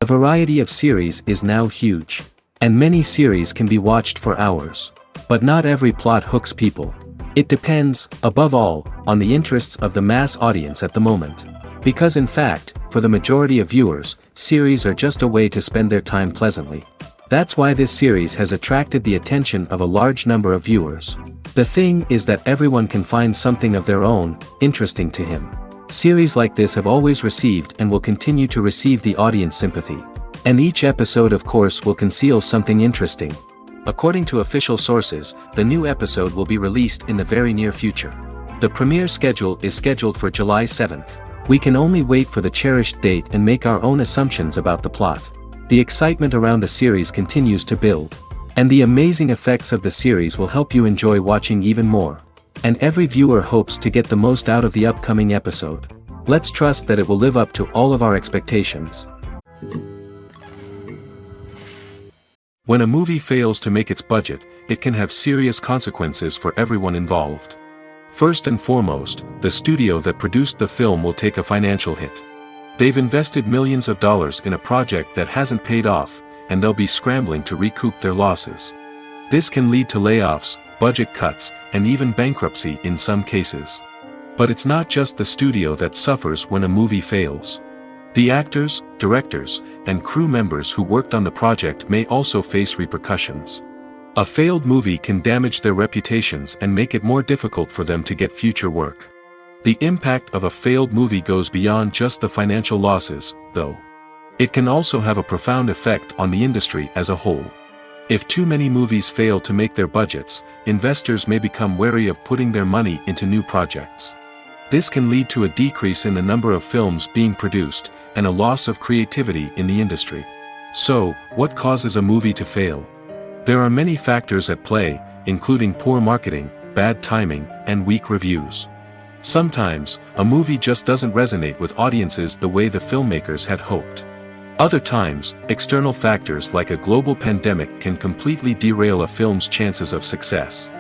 The variety of series is now huge. And many series can be watched for hours. But not every plot hooks people. It depends, above all, on the interests of the mass audience at the moment. Because in fact, for the majority of viewers, series are just a way to spend their time pleasantly. That's why this series has attracted the attention of a large number of viewers. The thing is that everyone can find something of their own, interesting to him. Series like this have always received and will continue to receive the audience sympathy. And each episode of course will conceal something interesting. According to official sources, the new episode will be released in the very near future. The premiere schedule is scheduled for July 7th. We can only wait for the cherished date and make our own assumptions about the plot. The excitement around the series continues to build. And the amazing effects of the series will help you enjoy watching even more. And every viewer hopes to get the most out of the upcoming episode. Let's trust that it will live up to all of our expectations. When a movie fails to make its budget, it can have serious consequences for everyone involved. First and foremost, the studio that produced the film will take a financial hit. They've invested millions of dollars in a project that hasn't paid off, and they'll be scrambling to recoup their losses. This can lead to layoffs, budget cuts, and even bankruptcy in some cases. But it's not just the studio that suffers when a movie fails. The actors, directors, and crew members who worked on the project may also face repercussions. A failed movie can damage their reputations and make it more difficult for them to get future work. The impact of a failed movie goes beyond just the financial losses, though. It can also have a profound effect on the industry as a whole. If too many movies fail to make their budgets, investors may become wary of putting their money into new projects. This can lead to a decrease in the number of films being produced, and a loss of creativity in the industry. So, what causes a movie to fail? There are many factors at play, including poor marketing, bad timing, and weak reviews. Sometimes, a movie just doesn't resonate with audiences the way the filmmakers had hoped. Other times, external factors like a global pandemic can completely derail a film's chances of success.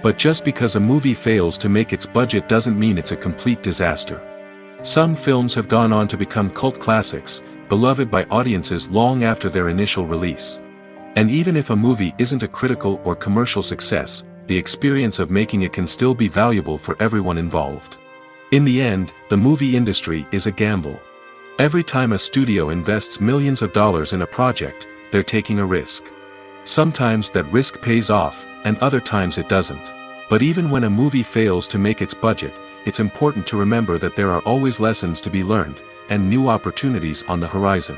But just because a movie fails to make its budget doesn't mean it's a complete disaster. Some films have gone on to become cult classics, beloved by audiences long after their initial release. And even if a movie isn't a critical or commercial success, the experience of making it can still be valuable for everyone involved. In the end, the movie industry is a gamble. Every time a studio invests millions of dollars in a project, they're taking a risk. Sometimes that risk pays off, and other times it doesn't. But even when a movie fails to make its budget, it's important to remember that there are always lessons to be learned, and new opportunities on the horizon.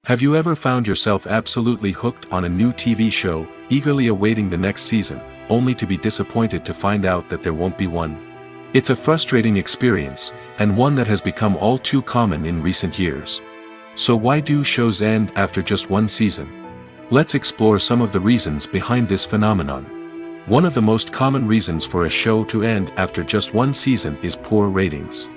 Have you ever found yourself absolutely hooked on a new TV show, eagerly awaiting the next season, only to be disappointed to find out that there won't be one? It's a frustrating experience, and one that has become all too common in recent years. So why do shows end after just one season? Let's explore some of the reasons behind this phenomenon. One of the most common reasons for a show to end after just one season is poor ratings.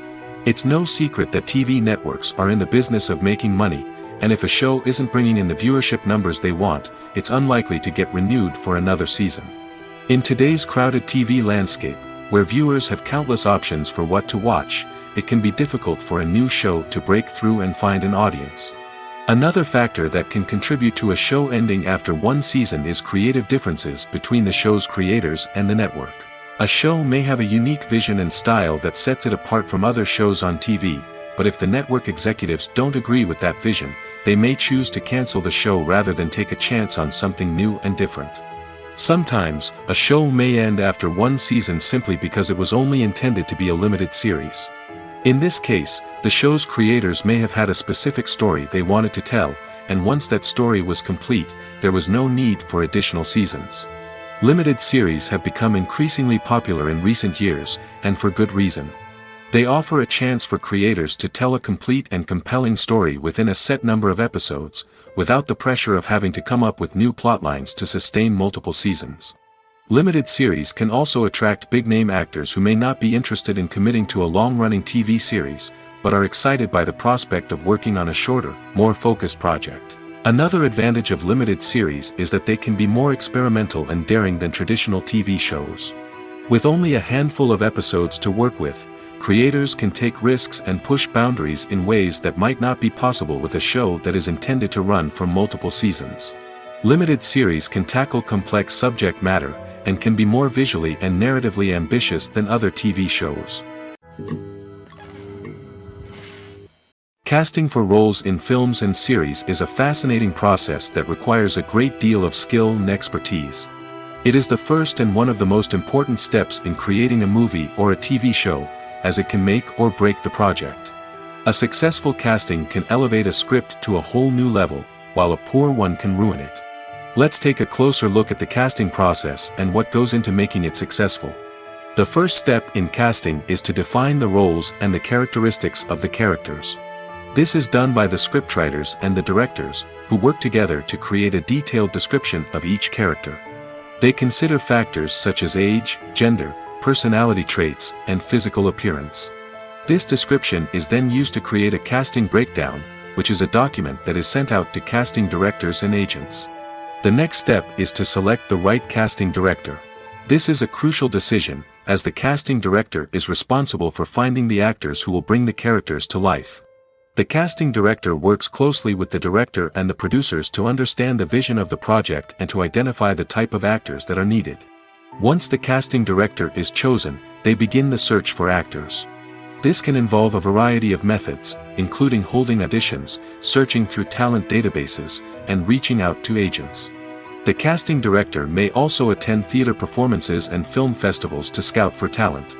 It's no secret that TV networks are in the business of making money, and if a show isn't bringing in the viewership numbers they want, it's unlikely to get renewed for another season. In today's crowded TV landscape, where viewers have countless options for what to watch, it can be difficult for a new show to break through and find an audience. Another factor that can contribute to a show ending after one season is creative differences between the show's creators and the network. A show may have a unique vision and style that sets it apart from other shows on TV, but if the network executives don't agree with that vision, they may choose to cancel the show rather than take a chance on something new and different. Sometimes, a show may end after one season simply because it was only intended to be a limited series. In this case, the show's creators may have had a specific story they wanted to tell, and once that story was complete, there was no need for additional seasons. Limited series have become increasingly popular in recent years, and for good reason. They offer a chance for creators to tell a complete and compelling story within a set number of episodes, without the pressure of having to come up with new plotlines to sustain multiple seasons. Limited series can also attract big-name actors who may not be interested in committing to a long-running TV series, but are excited by the prospect of working on a shorter, more focused project. Another advantage of limited series is that they can be more experimental and daring than traditional TV shows. With only a handful of episodes to work with, creators can take risks and push boundaries in ways that might not be possible with a show that is intended to run for multiple seasons. Limited series can tackle complex subject matter, and can be more visually and narratively ambitious than other TV shows. Casting for roles in films and series is a fascinating process that requires a great deal of skill and expertise. It is the first and one of the most important steps in creating a movie or a TV show, as it can make or break the project. A successful casting can elevate a script to a whole new level, while a poor one can ruin it. Let's take a closer look at the casting process and what goes into making it successful. The first step in casting is to define the roles and the characteristics of the characters. This is done by the scriptwriters and the directors, who work together to create a detailed description of each character. They consider factors such as age, gender, personality traits, and physical appearance. This description is then used to create a casting breakdown, which is a document that is sent out to casting directors and agents. The next step is to select the right casting director. This is a crucial decision, as the casting director is responsible for finding the actors who will bring the characters to life. The casting director works closely with the director and the producers to understand the vision of the project and to identify the type of actors that are needed. Once the casting director is chosen, they begin the search for actors. This can involve a variety of methods, including holding auditions, searching through talent databases, and reaching out to agents. The casting director may also attend theater performances and film festivals to scout for talent.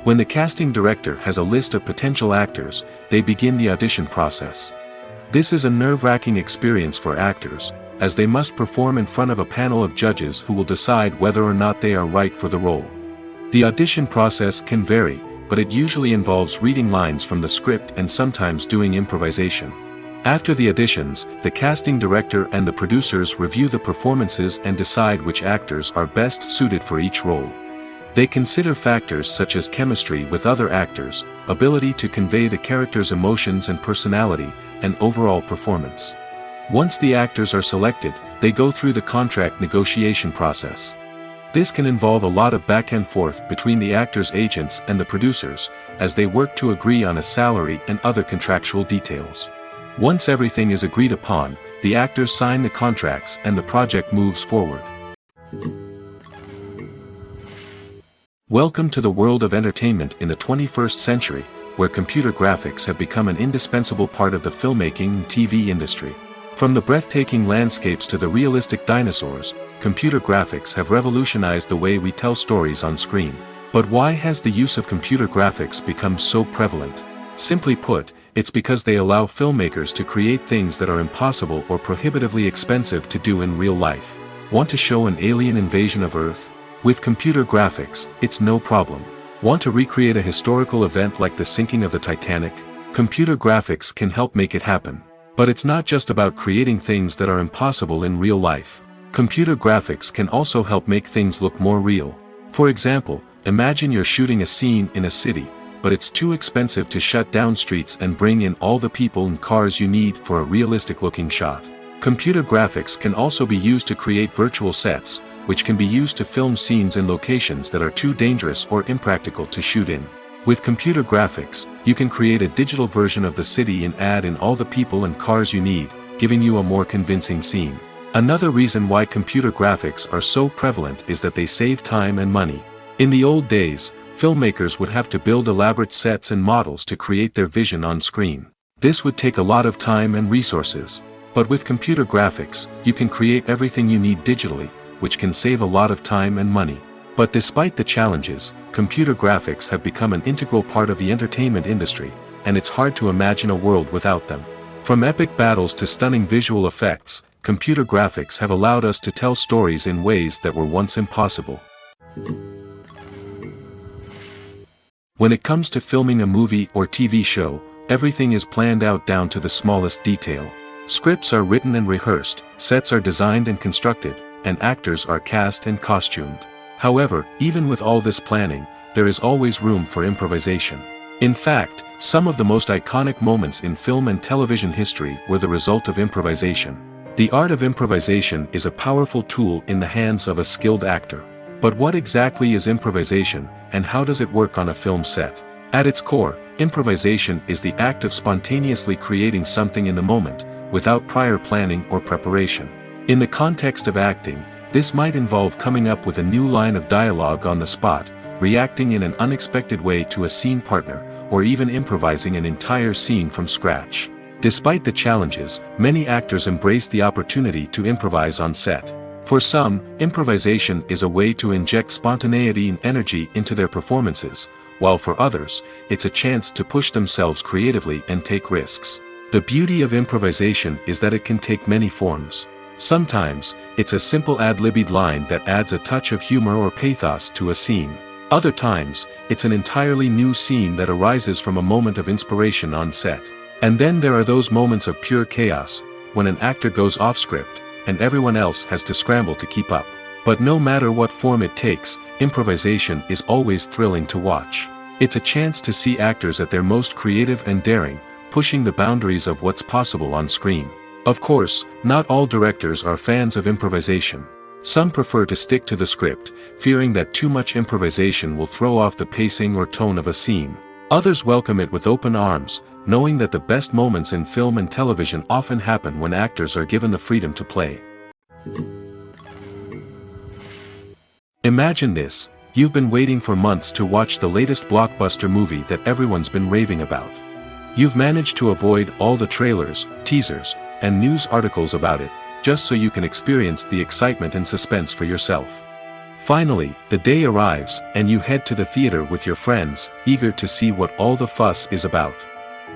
When the casting director has a list of potential actors, they begin the audition process. This is a nerve-wracking experience for actors, as they must perform in front of a panel of judges who will decide whether or not they are right for the role. The audition process can vary, but it usually involves reading lines from the script and sometimes doing improvisation. After the auditions, the casting director and the producers review the performances and decide which actors are best suited for each role. They consider factors such as chemistry with other actors, ability to convey the character's emotions and personality, and overall performance. Once the actors are selected, they go through the contract negotiation process. This can involve a lot of back and forth between the actors' agents and the producers, as they work to agree on a salary and other contractual details. Once everything is agreed upon, the actors sign the contracts and the project moves forward. Welcome to the world of entertainment in the 21st century, where computer graphics have become an indispensable part of the filmmaking and TV industry. From the breathtaking landscapes to the realistic dinosaurs, computer graphics have revolutionized the way we tell stories on screen. But why has the use of computer graphics become so prevalent? Simply put, it's because they allow filmmakers to create things that are impossible or prohibitively expensive to do in real life. Want to show an alien invasion of Earth? With computer graphics, it's no problem. Want to recreate a historical event like the sinking of the Titanic? Computer graphics can help make it happen. But it's not just about creating things that are impossible in real life. Computer graphics can also help make things look more real. For example, imagine you're shooting a scene in a city, but it's too expensive to shut down streets and bring in all the people and cars you need for a realistic-looking shot. Computer graphics can also be used to create virtual sets, which can be used to film scenes in locations that are too dangerous or impractical to shoot in. With computer graphics, you can create a digital version of the city and add in all the people and cars you need, giving you a more convincing scene. Another reason why computer graphics are so prevalent is that they save time and money. In the old days, filmmakers would have to build elaborate sets and models to create their vision on screen. This would take a lot of time and resources. But with computer graphics, you can create everything you need digitally, which can save a lot of time and money. But despite the challenges, computer graphics have become an integral part of the entertainment industry, and it's hard to imagine a world without them. From epic battles to stunning visual effects, computer graphics have allowed us to tell stories in ways that were once impossible. When it comes to filming a movie or TV show, everything is planned out down to the smallest detail. Scripts are written and rehearsed, sets are designed and constructed, and actors are cast and costumed. However, even with all this planning, there is always room for improvisation. In fact, some of the most iconic moments in film and television history were the result of improvisation. The art of improvisation is a powerful tool in the hands of a skilled actor. But what exactly is improvisation, and how does it work on a film set? At its core, improvisation is the act of spontaneously creating something in the moment, without prior planning or preparation. In the context of acting, this might involve coming up with a new line of dialogue on the spot, reacting in an unexpected way to a scene partner, or even improvising an entire scene from scratch. Despite the challenges, many actors embrace the opportunity to improvise on set. For some, improvisation is a way to inject spontaneity and energy into their performances, while for others, it's a chance to push themselves creatively and take risks. The beauty of improvisation is that it can take many forms. Sometimes, it's a simple ad-libbed line that adds a touch of humor or pathos to a scene. Other times, it's an entirely new scene that arises from a moment of inspiration on set. And then there are those moments of pure chaos, when an actor goes off script, and everyone else has to scramble to keep up. But no matter what form it takes, improvisation is always thrilling to watch. It's a chance to see actors at their most creative and daring, pushing the boundaries of what's possible on screen. Of course, not all directors are fans of improvisation. Some prefer to stick to the script, fearing that too much improvisation will throw off the pacing or tone of a scene. Others welcome it with open arms, knowing that the best moments in film and television often happen when actors are given the freedom to play. Imagine this: you've been waiting for months to watch the latest blockbuster movie that everyone's been raving about. You've managed to avoid all the trailers, teasers, and news articles about it, just so you can experience the excitement and suspense for yourself. Finally, the day arrives, and you head to the theater with your friends, eager to see what all the fuss is about.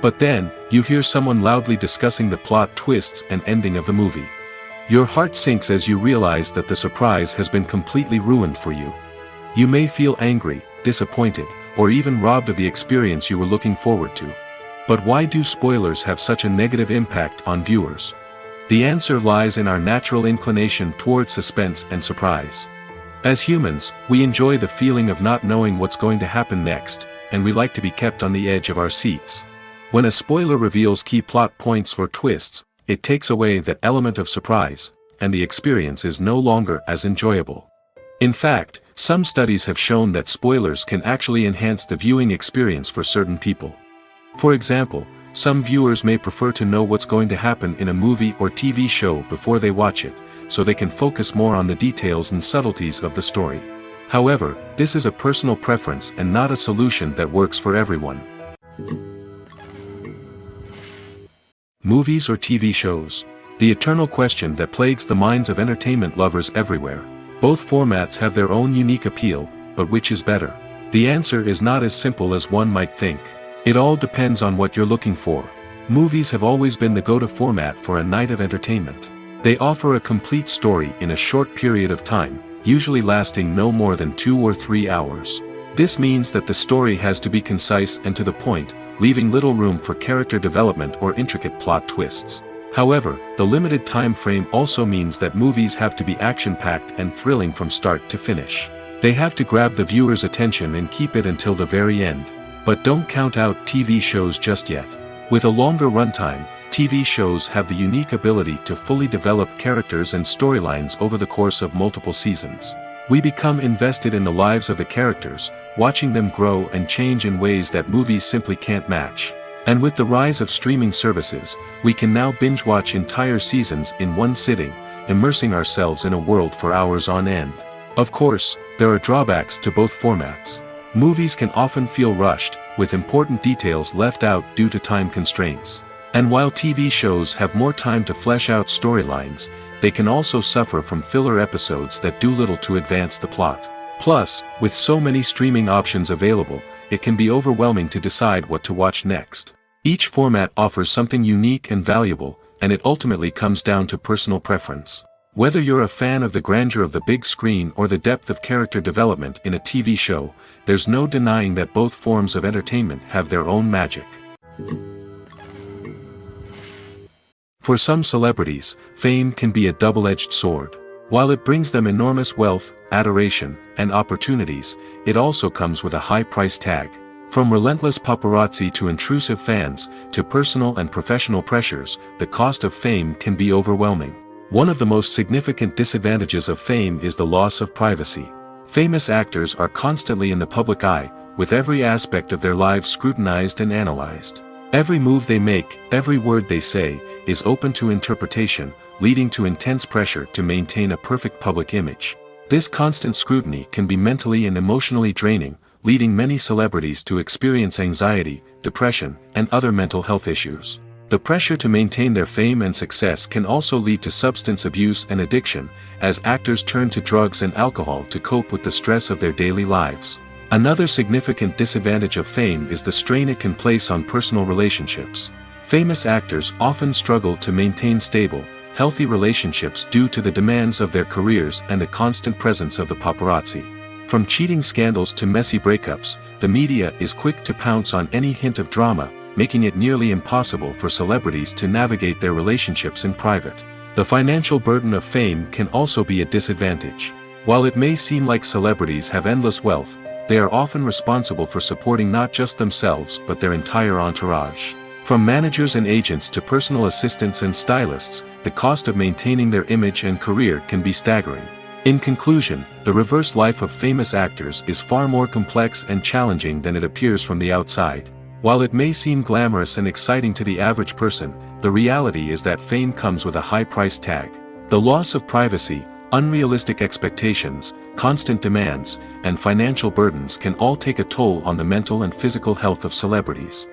But then, you hear someone loudly discussing the plot twists and ending of the movie. Your heart sinks as you realize that the surprise has been completely ruined for you. You may feel angry, disappointed, or even robbed of the experience you were looking forward to. But why do spoilers have such a negative impact on viewers? The answer lies in our natural inclination toward suspense and surprise. As humans, we enjoy the feeling of not knowing what's going to happen next, and we like to be kept on the edge of our seats. When a spoiler reveals key plot points or twists, it takes away that element of surprise, and the experience is no longer as enjoyable. In fact, some studies have shown that spoilers can actually enhance the viewing experience for certain people. For example, some viewers may prefer to know what's going to happen in a movie or TV show before they watch it, so they can focus more on the details and subtleties of the story. However, this is a personal preference and not a solution that works for everyone. Movies or TV shows? The eternal question that plagues the minds of entertainment lovers everywhere. Both formats have their own unique appeal, but which is better? The answer is not as simple as one might think. It all depends on what you're looking for. Movies have always been the go-to format for a night of entertainment. They offer a complete story in a short period of time, usually lasting no more than 2 or 3 hours. This means that the story has to be concise and to the point, leaving little room for character development or intricate plot twists. However, the limited time frame also means that movies have to be action-packed and thrilling from start to finish. They have to grab the viewer's attention and keep it until the very end. But don't count out TV shows just yet. With a longer runtime, TV shows have the unique ability to fully develop characters and storylines over the course of multiple seasons. We become invested in the lives of the characters, watching them grow and change in ways that movies simply can't match. And with the rise of streaming services, we can now binge-watch entire seasons in one sitting, immersing ourselves in a world for hours on end. Of course, there are drawbacks to both formats. Movies can often feel rushed, with important details left out due to time constraints. And while TV shows have more time to flesh out storylines, they can also suffer from filler episodes that do little to advance the plot. Plus, with so many streaming options available, it can be overwhelming to decide what to watch next. Each format offers something unique and valuable, and it ultimately comes down to personal preference. Whether you're a fan of the grandeur of the big screen or the depth of character development in a TV show, there's no denying that both forms of entertainment have their own magic. For some celebrities, fame can be a double-edged sword. While it brings them enormous wealth, adoration, and opportunities, it also comes with a high price tag. From relentless paparazzi to intrusive fans, to personal and professional pressures, the cost of fame can be overwhelming. One of the most significant disadvantages of fame is the loss of privacy. Famous actors are constantly in the public eye, with every aspect of their lives scrutinized and analyzed. Every move they make, every word they say, is open to interpretation, leading to intense pressure to maintain a perfect public image. This constant scrutiny can be mentally and emotionally draining, leading many celebrities to experience anxiety, depression, and other mental health issues. The pressure to maintain their fame and success can also lead to substance abuse and addiction, as actors turn to drugs and alcohol to cope with the stress of their daily lives. Another significant disadvantage of fame is the strain it can place on personal relationships. Famous actors often struggle to maintain stable, healthy relationships due to the demands of their careers and the constant presence of the paparazzi. From cheating scandals to messy breakups, the media is quick to pounce on any hint of drama, making it nearly impossible for celebrities to navigate their relationships in private. The financial burden of fame can also be a disadvantage. While it may seem like celebrities have endless wealth, they are often responsible for supporting not just themselves but their entire entourage. From managers and agents to personal assistants and stylists, the cost of maintaining their image and career can be staggering. In conclusion, the reverse life of famous actors is far more complex and challenging than it appears from the outside. While it may seem glamorous and exciting to the average person, the reality is that fame comes with a high price tag. The loss of privacy, unrealistic expectations, constant demands, and financial burdens can all take a toll on the mental and physical health of celebrities.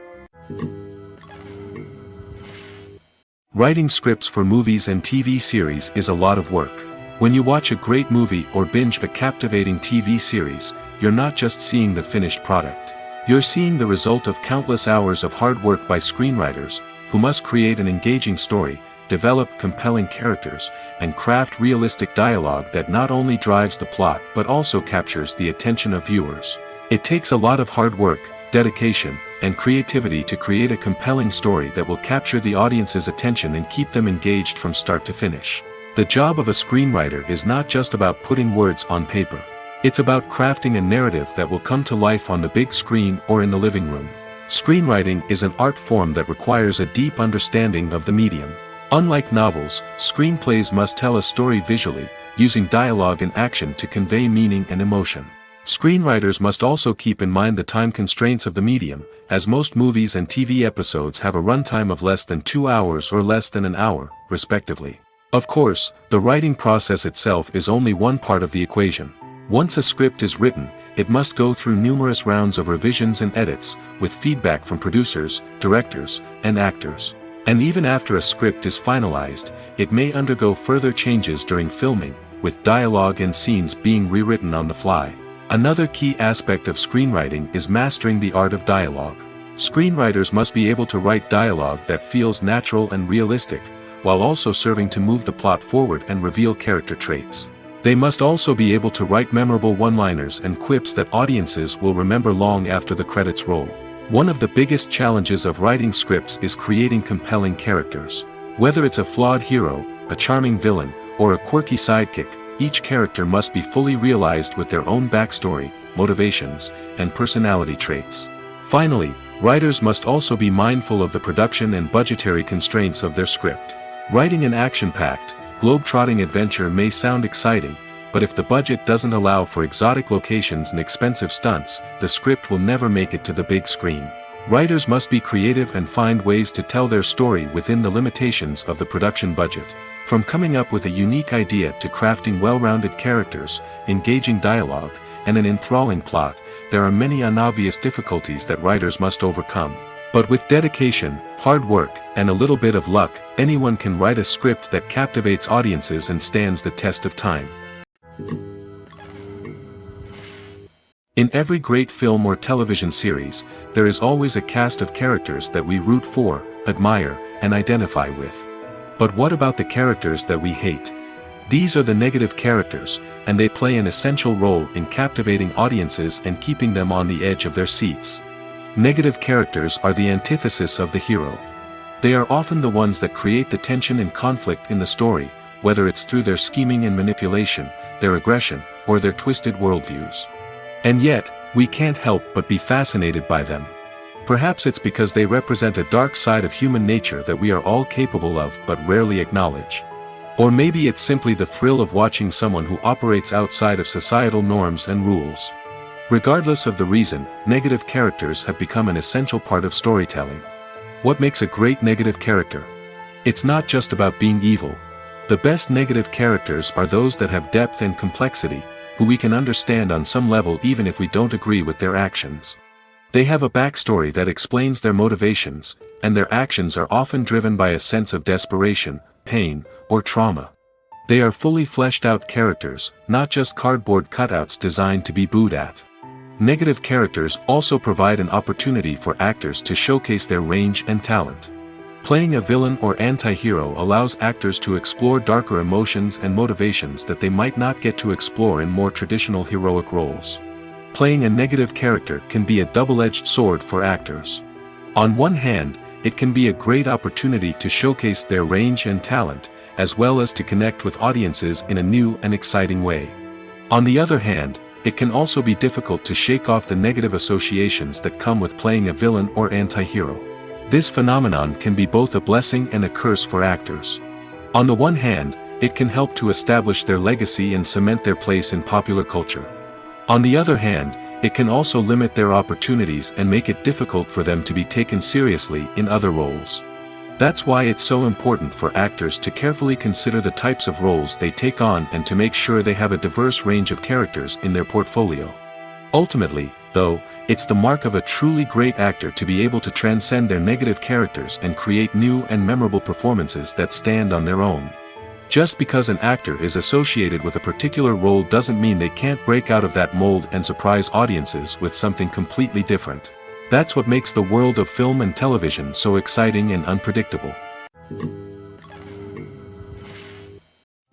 Writing scripts for movies and TV series is a lot of work. When you watch a great movie or binge a captivating TV series, you're not just seeing the finished product. You're seeing the result of countless hours of hard work by screenwriters, who must create an engaging story, develop compelling characters, and craft realistic dialogue that not only drives the plot but also captures the attention of viewers. It takes a lot of hard work, dedication, and creativity to create a compelling story that will capture the audience's attention and keep them engaged from start to finish. The job of a screenwriter is not just about putting words on paper. It's about crafting a narrative that will come to life on the big screen or in the living room. Screenwriting is an art form that requires a deep understanding of the medium. Unlike novels, screenplays must tell a story visually, using dialogue and action to convey meaning and emotion. Screenwriters must also keep in mind the time constraints of the medium, as most movies and TV episodes have a runtime of less than 2 hours or less than an hour, respectively. Of course, the writing process itself is only one part of the equation. Once a script is written, it must go through numerous rounds of revisions and edits, with feedback from producers, directors, and actors. And even after a script is finalized, it may undergo further changes during filming, with dialogue and scenes being rewritten on the fly. Another key aspect of screenwriting is mastering the art of dialogue. Screenwriters must be able to write dialogue that feels natural and realistic, while also serving to move the plot forward and reveal character traits. They must also be able to write memorable one-liners and quips that audiences will remember long after the credits roll. One of the biggest challenges of writing scripts is creating compelling characters. Whether it's a flawed hero, a charming villain, or a quirky sidekick, each character must be fully realized with their own backstory, motivations, and personality traits. Finally, writers must also be mindful of the production and budgetary constraints of their script. Writing an action-packed, globe-trotting adventure may sound exciting, but if the budget doesn't allow for exotic locations and expensive stunts, the script will never make it to the big screen. Writers must be creative and find ways to tell their story within the limitations of the production budget. From coming up with a unique idea to crafting well-rounded characters, engaging dialogue, and an enthralling plot, there are many unobvious difficulties that writers must overcome. But with dedication, hard work, and a little bit of luck, anyone can write a script that captivates audiences and stands the test of time. In every great film or television series, there is always a cast of characters that we root for, admire, and identify with. But what about the characters that we hate? These are the negative characters, and they play an essential role in captivating audiences and keeping them on the edge of their seats. Negative characters are the antithesis of the hero. They are often the ones that create the tension and conflict in the story, whether it's through their scheming and manipulation, their aggression, or their twisted worldviews. And yet, we can't help but be fascinated by them. Perhaps it's because they represent a dark side of human nature that we are all capable of but rarely acknowledge. Or maybe it's simply the thrill of watching someone who operates outside of societal norms and rules. Regardless of the reason, negative characters have become an essential part of storytelling. What makes a great negative character? It's not just about being evil. The best negative characters are those that have depth and complexity, who we can understand on some level even if we don't agree with their actions. They have a backstory that explains their motivations, and their actions are often driven by a sense of desperation, pain, or trauma. They are fully fleshed out characters, not just cardboard cutouts designed to be booed at. Negative characters also provide an opportunity for actors to showcase their range and talent. Playing a villain or anti-hero allows actors to explore darker emotions and motivations that they might not get to explore in more traditional heroic roles. Playing a negative character can be a double-edged sword for actors. On one hand, it can be a great opportunity to showcase their range and talent, as well as to connect with audiences in a new and exciting way. On the other hand, it can also be difficult to shake off the negative associations that come with playing a villain or anti-hero. This phenomenon can be both a blessing and a curse for actors. On the one hand, it can help to establish their legacy and cement their place in popular culture. On the other hand, it can also limit their opportunities and make it difficult for them to be taken seriously in other roles. That's why it's so important for actors to carefully consider the types of roles they take on and to make sure they have a diverse range of characters in their portfolio. Ultimately, though, it's the mark of a truly great actor to be able to transcend their negative characters and create new and memorable performances that stand on their own. Just because an actor is associated with a particular role doesn't mean they can't break out of that mold and surprise audiences with something completely different. That's what makes the world of film and television so exciting and unpredictable.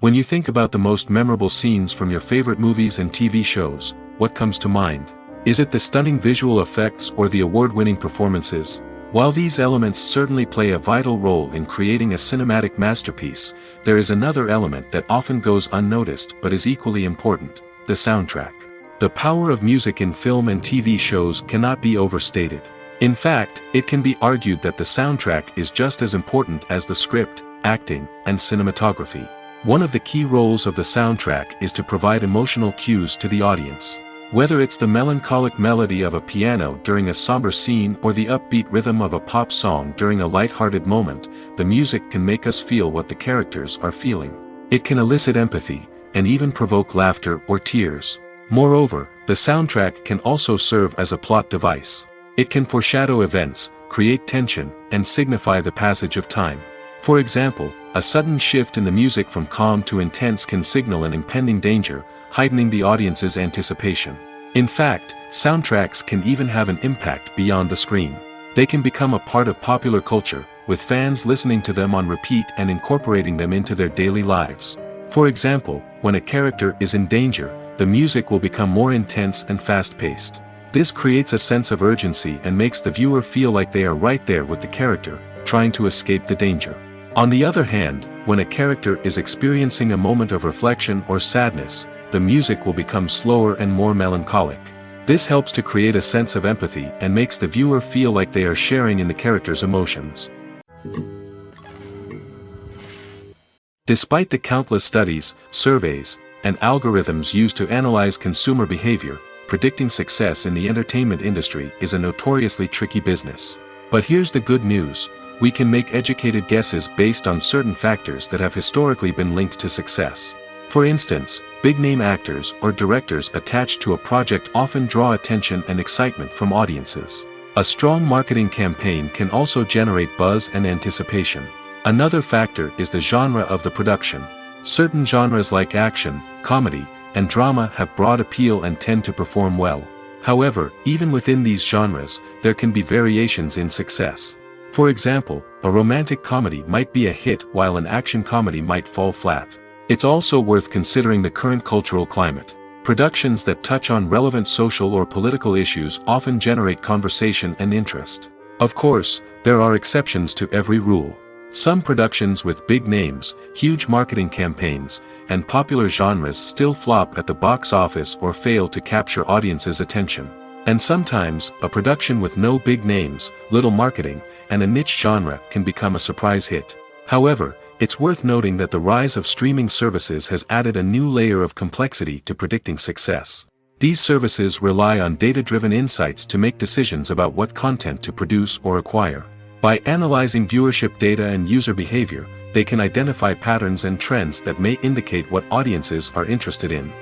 When you think about the most memorable scenes from your favorite movies and TV shows, what comes to mind? Is it the stunning visual effects or the award-winning performances? While these elements certainly play a vital role in creating a cinematic masterpiece, there is another element that often goes unnoticed but is equally important: the soundtrack. The power of music in film and TV shows cannot be overstated. In fact, it can be argued that the soundtrack is just as important as the script, acting, and cinematography. One of the key roles of the soundtrack is to provide emotional cues to the audience. Whether it's the melancholic melody of a piano during a somber scene or the upbeat rhythm of a pop song during a light-hearted moment, the music can make us feel what the characters are feeling. It can elicit empathy, and even provoke laughter or tears. Moreover, the soundtrack can also serve as a plot device. It can foreshadow events, create tension, and signify the passage of time. For example, a sudden shift in the music from calm to intense can signal an impending danger, heightening the audience's anticipation. In fact, soundtracks can even have an impact beyond the screen. They can become a part of popular culture, with fans listening to them on repeat and incorporating them into their daily lives. For example, when a character is in danger, the music will become more intense and fast-paced. This creates a sense of urgency and makes the viewer feel like they are right there with the character, trying to escape the danger. On the other hand, when a character is experiencing a moment of reflection or sadness, the music will become slower and more melancholic. This helps to create a sense of empathy and makes the viewer feel like they are sharing in the character's emotions. Despite the countless studies, surveys, and algorithms used to analyze consumer behavior, predicting success in the entertainment industry is a notoriously tricky business. But here's the good news: we can make educated guesses based on certain factors that have historically been linked to success. For instance, big-name actors or directors attached to a project often draw attention and excitement from audiences. A strong marketing campaign can also generate buzz and anticipation. Another factor is the genre of the production. Certain genres like action, comedy, and drama have broad appeal and tend to perform well. However, even within these genres, there can be variations in success. For example, a romantic comedy might be a hit while an action comedy might fall flat. It's also worth considering the current cultural climate. Productions that touch on relevant social or political issues often generate conversation and interest. Of course, there are exceptions to every rule. Some productions with big names, huge marketing campaigns, and popular genres still flop at the box office or fail to capture audiences' attention. And sometimes, a production with no big names, little marketing, and a niche genre can become a surprise hit. However, it's worth noting that the rise of streaming services has added a new layer of complexity to predicting success. These services rely on data-driven insights to make decisions about what content to produce or acquire. By analyzing viewership data and user behavior, they can identify patterns and trends that may indicate what audiences are interested in.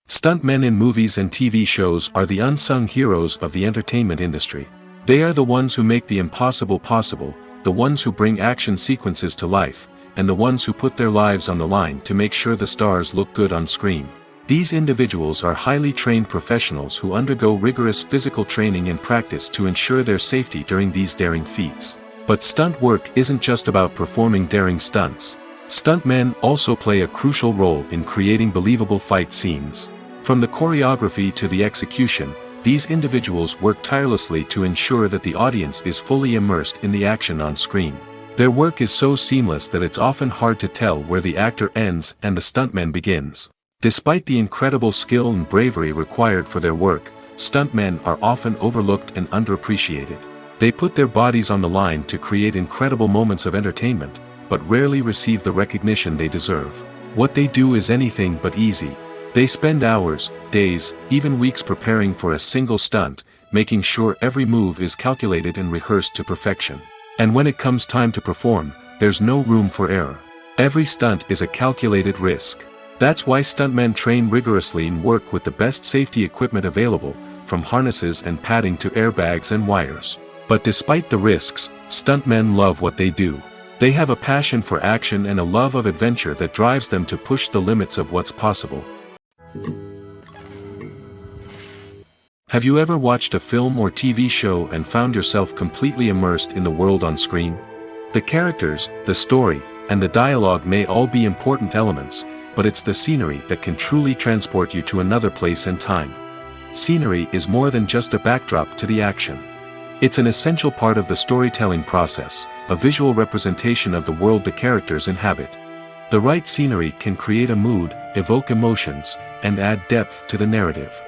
Stuntmen in movies and TV shows are the unsung heroes of the entertainment industry. They are the ones who make the impossible possible, the ones who bring action sequences to life, and the ones who put their lives on the line to make sure the stars look good on screen. These individuals are highly trained professionals who undergo rigorous physical training and practice to ensure their safety during these daring feats. But stunt work isn't just about performing daring stunts. Stuntmen also play a crucial role in creating believable fight scenes. From the choreography to the execution, these individuals work tirelessly to ensure that the audience is fully immersed in the action on screen. Their work is so seamless that it's often hard to tell where the actor ends and the stuntman begins. Despite the incredible skill and bravery required for their work, stuntmen are often overlooked and underappreciated. They put their bodies on the line to create incredible moments of entertainment, but rarely receive the recognition they deserve. What they do is anything but easy. They spend hours, days, even weeks preparing for a single stunt, making sure every move is calculated and rehearsed to perfection. And when it comes time to perform, there's no room for error. Every stunt is a calculated risk. That's why stuntmen train rigorously and work with the best safety equipment available, from harnesses and padding to airbags and wires. But despite the risks, stuntmen love what they do. They have a passion for action and a love of adventure that drives them to push the limits of what's possible. Have you ever watched a film or TV show and found yourself completely immersed in the world on screen? The characters, the story, and the dialogue may all be important elements, but it's the scenery that can truly transport you to another place and time. Scenery is more than just a backdrop to the action. It's an essential part of the storytelling process, a visual representation of the world the characters inhabit. The right scenery can create a mood, evoke emotions, and add depth to the narrative.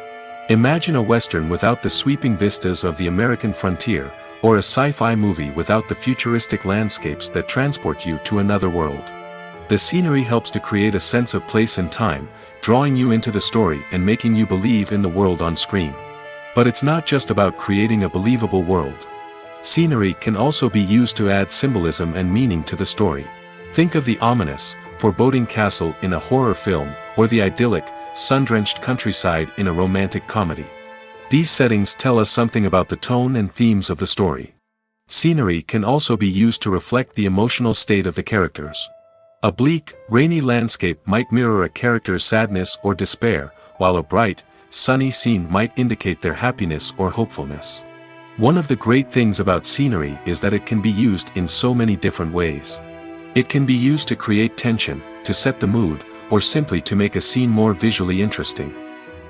Imagine a Western without the sweeping vistas of the American frontier, or a sci-fi movie without the futuristic landscapes that transport you to another world. The scenery helps to create a sense of place and time, drawing you into the story and making you believe in the world on screen. But it's not just about creating a believable world. Scenery can also be used to add symbolism and meaning to the story. Think of the ominous, foreboding castle in a horror film, or the idyllic, sun-drenched countryside in a romantic comedy. These settings tell us something about the tone and themes of the story. Scenery can also be used to reflect the emotional state of the characters. A bleak, rainy landscape might mirror a character's sadness or despair, while a bright, sunny scene might indicate their happiness or hopefulness. One of the great things about scenery is that it can be used in so many different ways. It can be used to create tension, to set the mood, or simply to make a scene more visually interesting.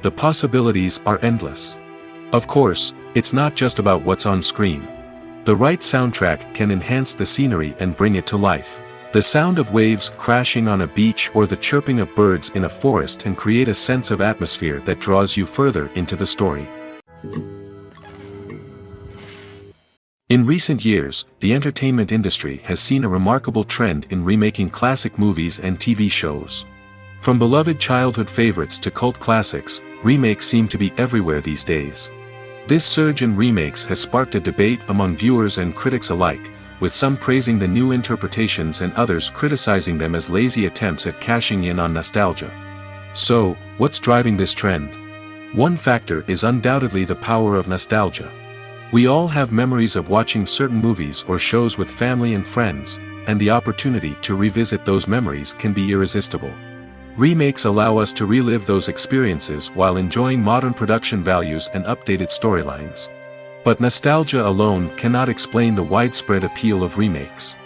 The possibilities are endless. Of course, it's not just about what's on screen. The right soundtrack can enhance the scenery and bring it to life. The sound of waves crashing on a beach or the chirping of birds in a forest can create a sense of atmosphere that draws you further into the story. In recent years, the entertainment industry has seen a remarkable trend in remaking classic movies and TV shows. From beloved childhood favorites to cult classics, remakes seem to be everywhere these days. This surge in remakes has sparked a debate among viewers and critics alike, with some praising the new interpretations and others criticizing them as lazy attempts at cashing in on nostalgia. So, what's driving this trend? One factor is undoubtedly the power of nostalgia. We all have memories of watching certain movies or shows with family and friends, and the opportunity to revisit those memories can be irresistible. Remakes allow us to relive those experiences while enjoying modern production values and updated storylines. But nostalgia alone cannot explain the widespread appeal of remakes.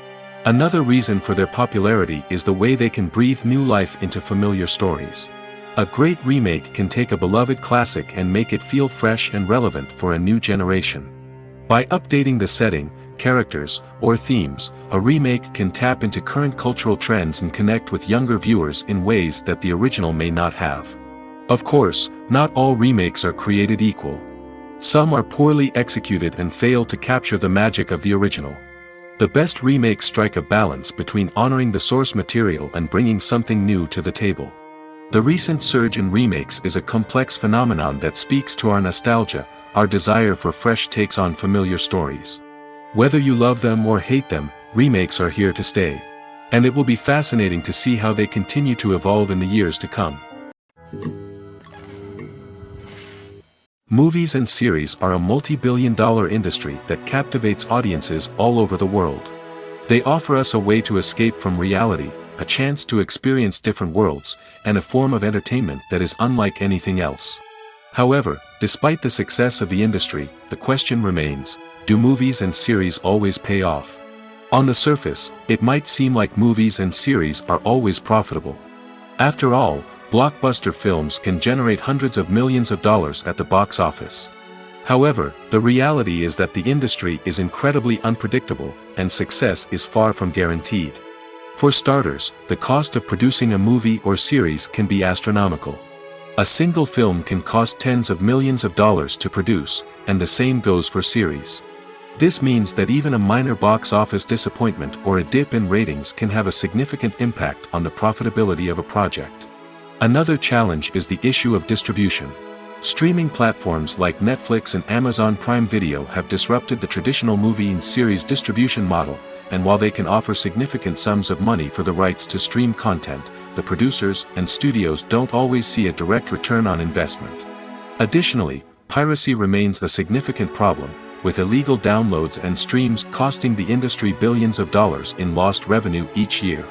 Another reason for their popularity is the way they can breathe new life into familiar stories. A great remake can take a beloved classic and make it feel fresh and relevant for a new generation. By updating the setting, characters, or themes, a remake can tap into current cultural trends and connect with younger viewers in ways that the original may not have. Of course, not all remakes are created equal. Some are poorly executed and fail to capture the magic of the original. The best remakes strike a balance between honoring the source material and bringing something new to the table. The recent surge in remakes is a complex phenomenon that speaks to our nostalgia, our desire for fresh takes on familiar stories. Whether you love them or hate them, remakes are here to stay. And it will be fascinating to see how they continue to evolve in the years to come. Movies and series are a multi-billion-dollar industry that captivates audiences all over the world. They offer us a way to escape from reality, a chance to experience different worlds, and a form of entertainment that is unlike anything else. However, despite the success of the industry, the question remains, do movies and series always pay off? On the surface, it might seem like movies and series are always profitable. After all, blockbuster films can generate hundreds of millions of dollars at the box office. However, the reality is that the industry is incredibly unpredictable, and success is far from guaranteed. For starters, the cost of producing a movie or series can be astronomical. A single film can cost tens of millions of dollars to produce, and the same goes for series. This means that even a minor box office disappointment or a dip in ratings can have a significant impact on the profitability of a project. Another challenge is the issue of distribution. Streaming platforms like Netflix and Amazon Prime Video have disrupted the traditional movie and series distribution model, and while they can offer significant sums of money for the rights to stream content, the producers and studios don't always see a direct return on investment. Additionally, piracy remains a significant problem, with illegal downloads and streams costing the industry billions of dollars in lost revenue each year.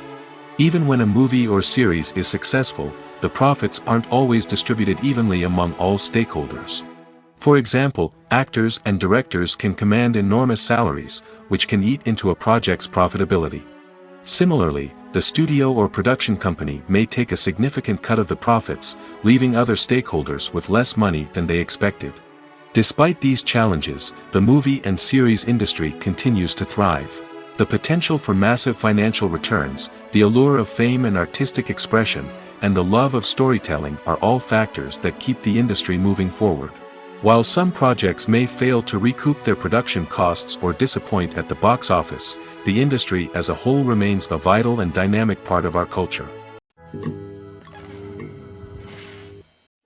Even when a movie or series is successful, the profits aren't always distributed evenly among all stakeholders. For example, actors and directors can command enormous salaries, which can eat into a project's profitability. Similarly, the studio or production company may take a significant cut of the profits, leaving other stakeholders with less money than they expected. Despite these challenges, the movie and series industry continues to thrive. The potential for massive financial returns, the allure of fame and artistic expression, and the love of storytelling are all factors that keep the industry moving forward. While some projects may fail to recoup their production costs or disappoint at the box office, the industry as a whole remains a vital and dynamic part of our culture.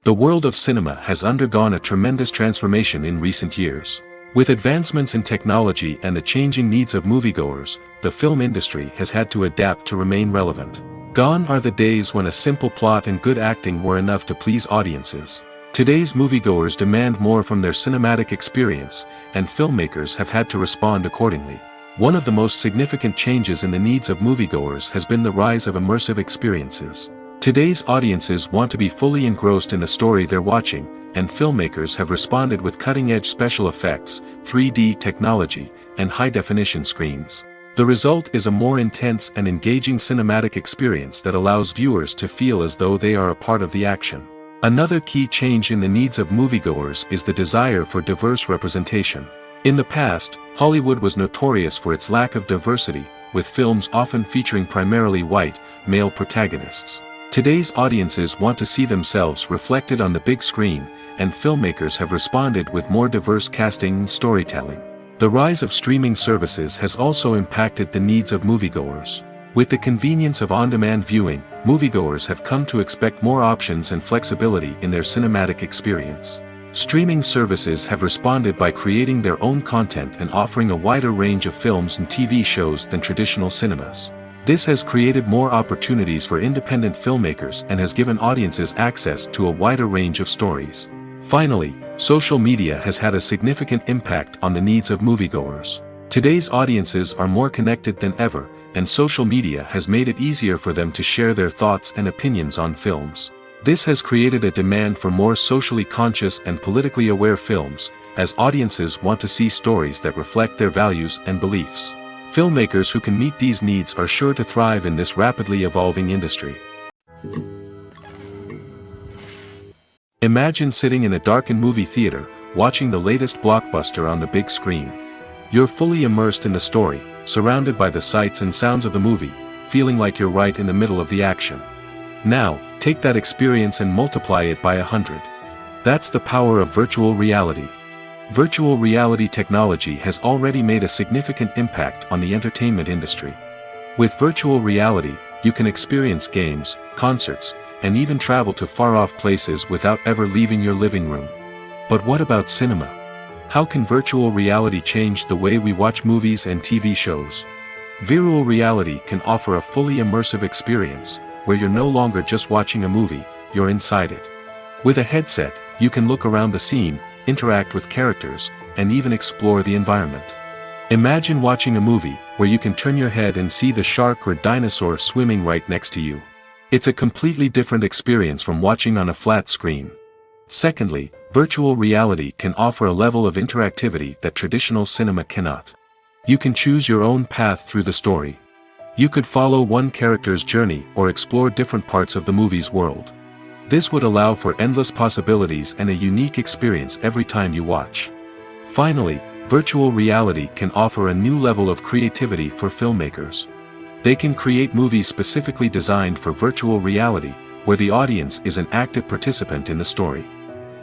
The world of cinema has undergone a tremendous transformation in recent years. With advancements in technology and the changing needs of moviegoers, the film industry has had to adapt to remain relevant. Gone are the days when a simple plot and good acting were enough to please audiences. Today's moviegoers demand more from their cinematic experience, and filmmakers have had to respond accordingly. One of the most significant changes in the needs of moviegoers has been the rise of immersive experiences. Today's audiences want to be fully engrossed in the story they're watching, and filmmakers have responded with cutting-edge special effects, 3D technology, and high-definition screens. The result is a more intense and engaging cinematic experience that allows viewers to feel as though they are a part of the action. Another key change in the needs of moviegoers is the desire for diverse representation. In the past, Hollywood was notorious for its lack of diversity, with films often featuring primarily white, male protagonists. Today's audiences want to see themselves reflected on the big screen, and filmmakers have responded with more diverse casting and storytelling. The rise of streaming services has also impacted the needs of moviegoers. With the convenience of on-demand viewing, moviegoers have come to expect more options and flexibility in their cinematic experience. Streaming services have responded by creating their own content and offering a wider range of films and TV shows than traditional cinemas. This has created more opportunities for independent filmmakers and has given audiences access to a wider range of stories. Finally, social media has had a significant impact on the needs of moviegoers. Today's audiences are more connected than ever, and social media has made it easier for them to share their thoughts and opinions on films. This has created a demand for more socially conscious and politically aware films, as audiences want to see stories that reflect their values and beliefs. Filmmakers who can meet these needs are sure to thrive in this rapidly evolving industry. Imagine sitting in a darkened movie theater, watching the latest blockbuster on the big screen. You're fully immersed in the story, surrounded by the sights and sounds of the movie, feeling like you're right in the middle of the action. Now, take that experience and multiply it by 100. That's the power of virtual reality. Virtual reality technology has already made a significant impact on the entertainment industry. With virtual reality, you can experience games, concerts, and even travel to far-off places without ever leaving your living room. But what about cinema? How can virtual reality change the way we watch movies and TV shows? Virtual reality can offer a fully immersive experience, where you're no longer just watching a movie, you're inside it. With a headset, you can look around the scene, interact with characters, and even explore the environment. Imagine watching a movie, where you can turn your head and see the shark or dinosaur swimming right next to you. It's a completely different experience from watching on a flat screen. Secondly, virtual reality can offer a level of interactivity that traditional cinema cannot. You can choose your own path through the story. You could follow one character's journey or explore different parts of the movie's world. This would allow for endless possibilities and a unique experience every time you watch. Finally, virtual reality can offer a new level of creativity for filmmakers. They can create movies specifically designed for virtual reality, where the audience is an active participant in the story.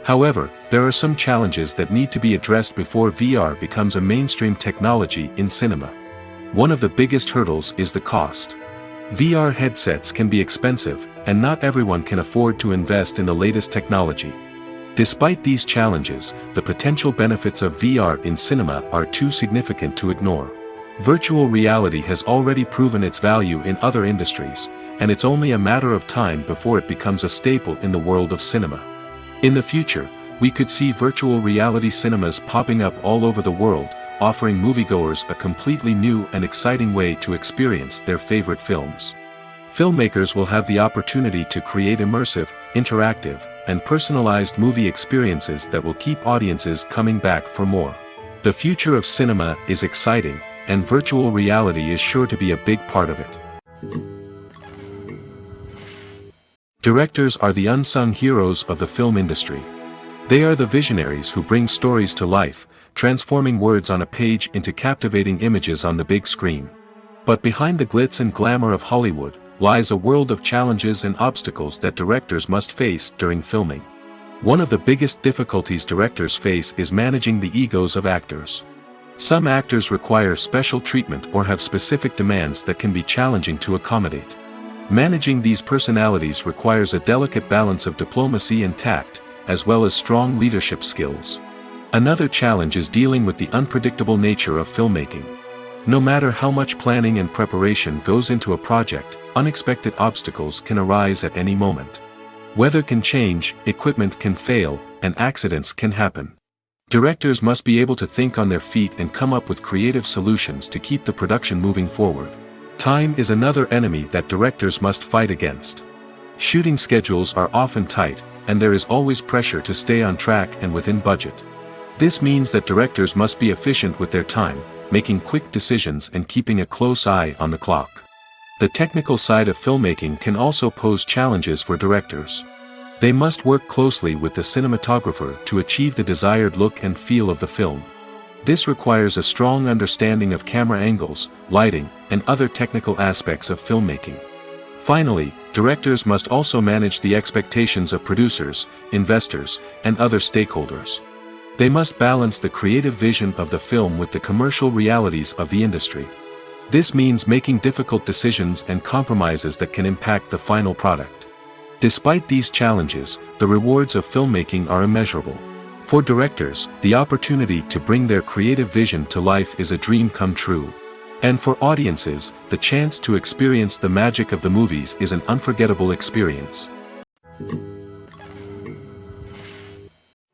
However, there are some challenges that need to be addressed before VR becomes a mainstream technology in cinema. One of the biggest hurdles is the cost. VR headsets can be expensive, and not everyone can afford to invest in the latest technology. Despite these challenges, the potential benefits of VR in cinema are too significant to ignore. Virtual reality has already proven its value in other industries, and it's only a matter of time before it becomes a staple in the world of cinema. In the future, we could see virtual reality cinemas popping up all over the world, offering moviegoers a completely new and exciting way to experience their favorite films. Filmmakers will have the opportunity to create immersive, interactive, and personalized movie experiences that will keep audiences coming back for more. The future of cinema is exciting, and virtual reality is sure to be a big part of it. Directors are the unsung heroes of the film industry. They are the visionaries who bring stories to life, transforming words on a page into captivating images on the big screen. But behind the glitz and glamour of Hollywood, lies a world of challenges and obstacles that directors must face during filming. One of the biggest difficulties directors face is managing the egos of actors. Some actors require special treatment or have specific demands that can be challenging to accommodate. Managing these personalities requires a delicate balance of diplomacy and tact, as well as strong leadership skills. Another challenge is dealing with the unpredictable nature of filmmaking. No matter how much planning and preparation goes into a project, unexpected obstacles can arise at any moment. Weather can change, equipment can fail, and accidents can happen. Directors must be able to think on their feet and come up with creative solutions to keep the production moving forward. Time is another enemy that directors must fight against. Shooting schedules are often tight, and there is always pressure to stay on track and within budget. This means that directors must be efficient with their time, making quick decisions and keeping a close eye on the clock. The technical side of filmmaking can also pose challenges for directors. They must work closely with the cinematographer to achieve the desired look and feel of the film. This requires a strong understanding of camera angles, lighting, and other technical aspects of filmmaking. Finally, directors must also manage the expectations of producers, investors, and other stakeholders. They must balance the creative vision of the film with the commercial realities of the industry. This means making difficult decisions and compromises that can impact the final product. Despite these challenges, the rewards of filmmaking are immeasurable. For directors, the opportunity to bring their creative vision to life is a dream come true. And for audiences, the chance to experience the magic of the movies is an unforgettable experience.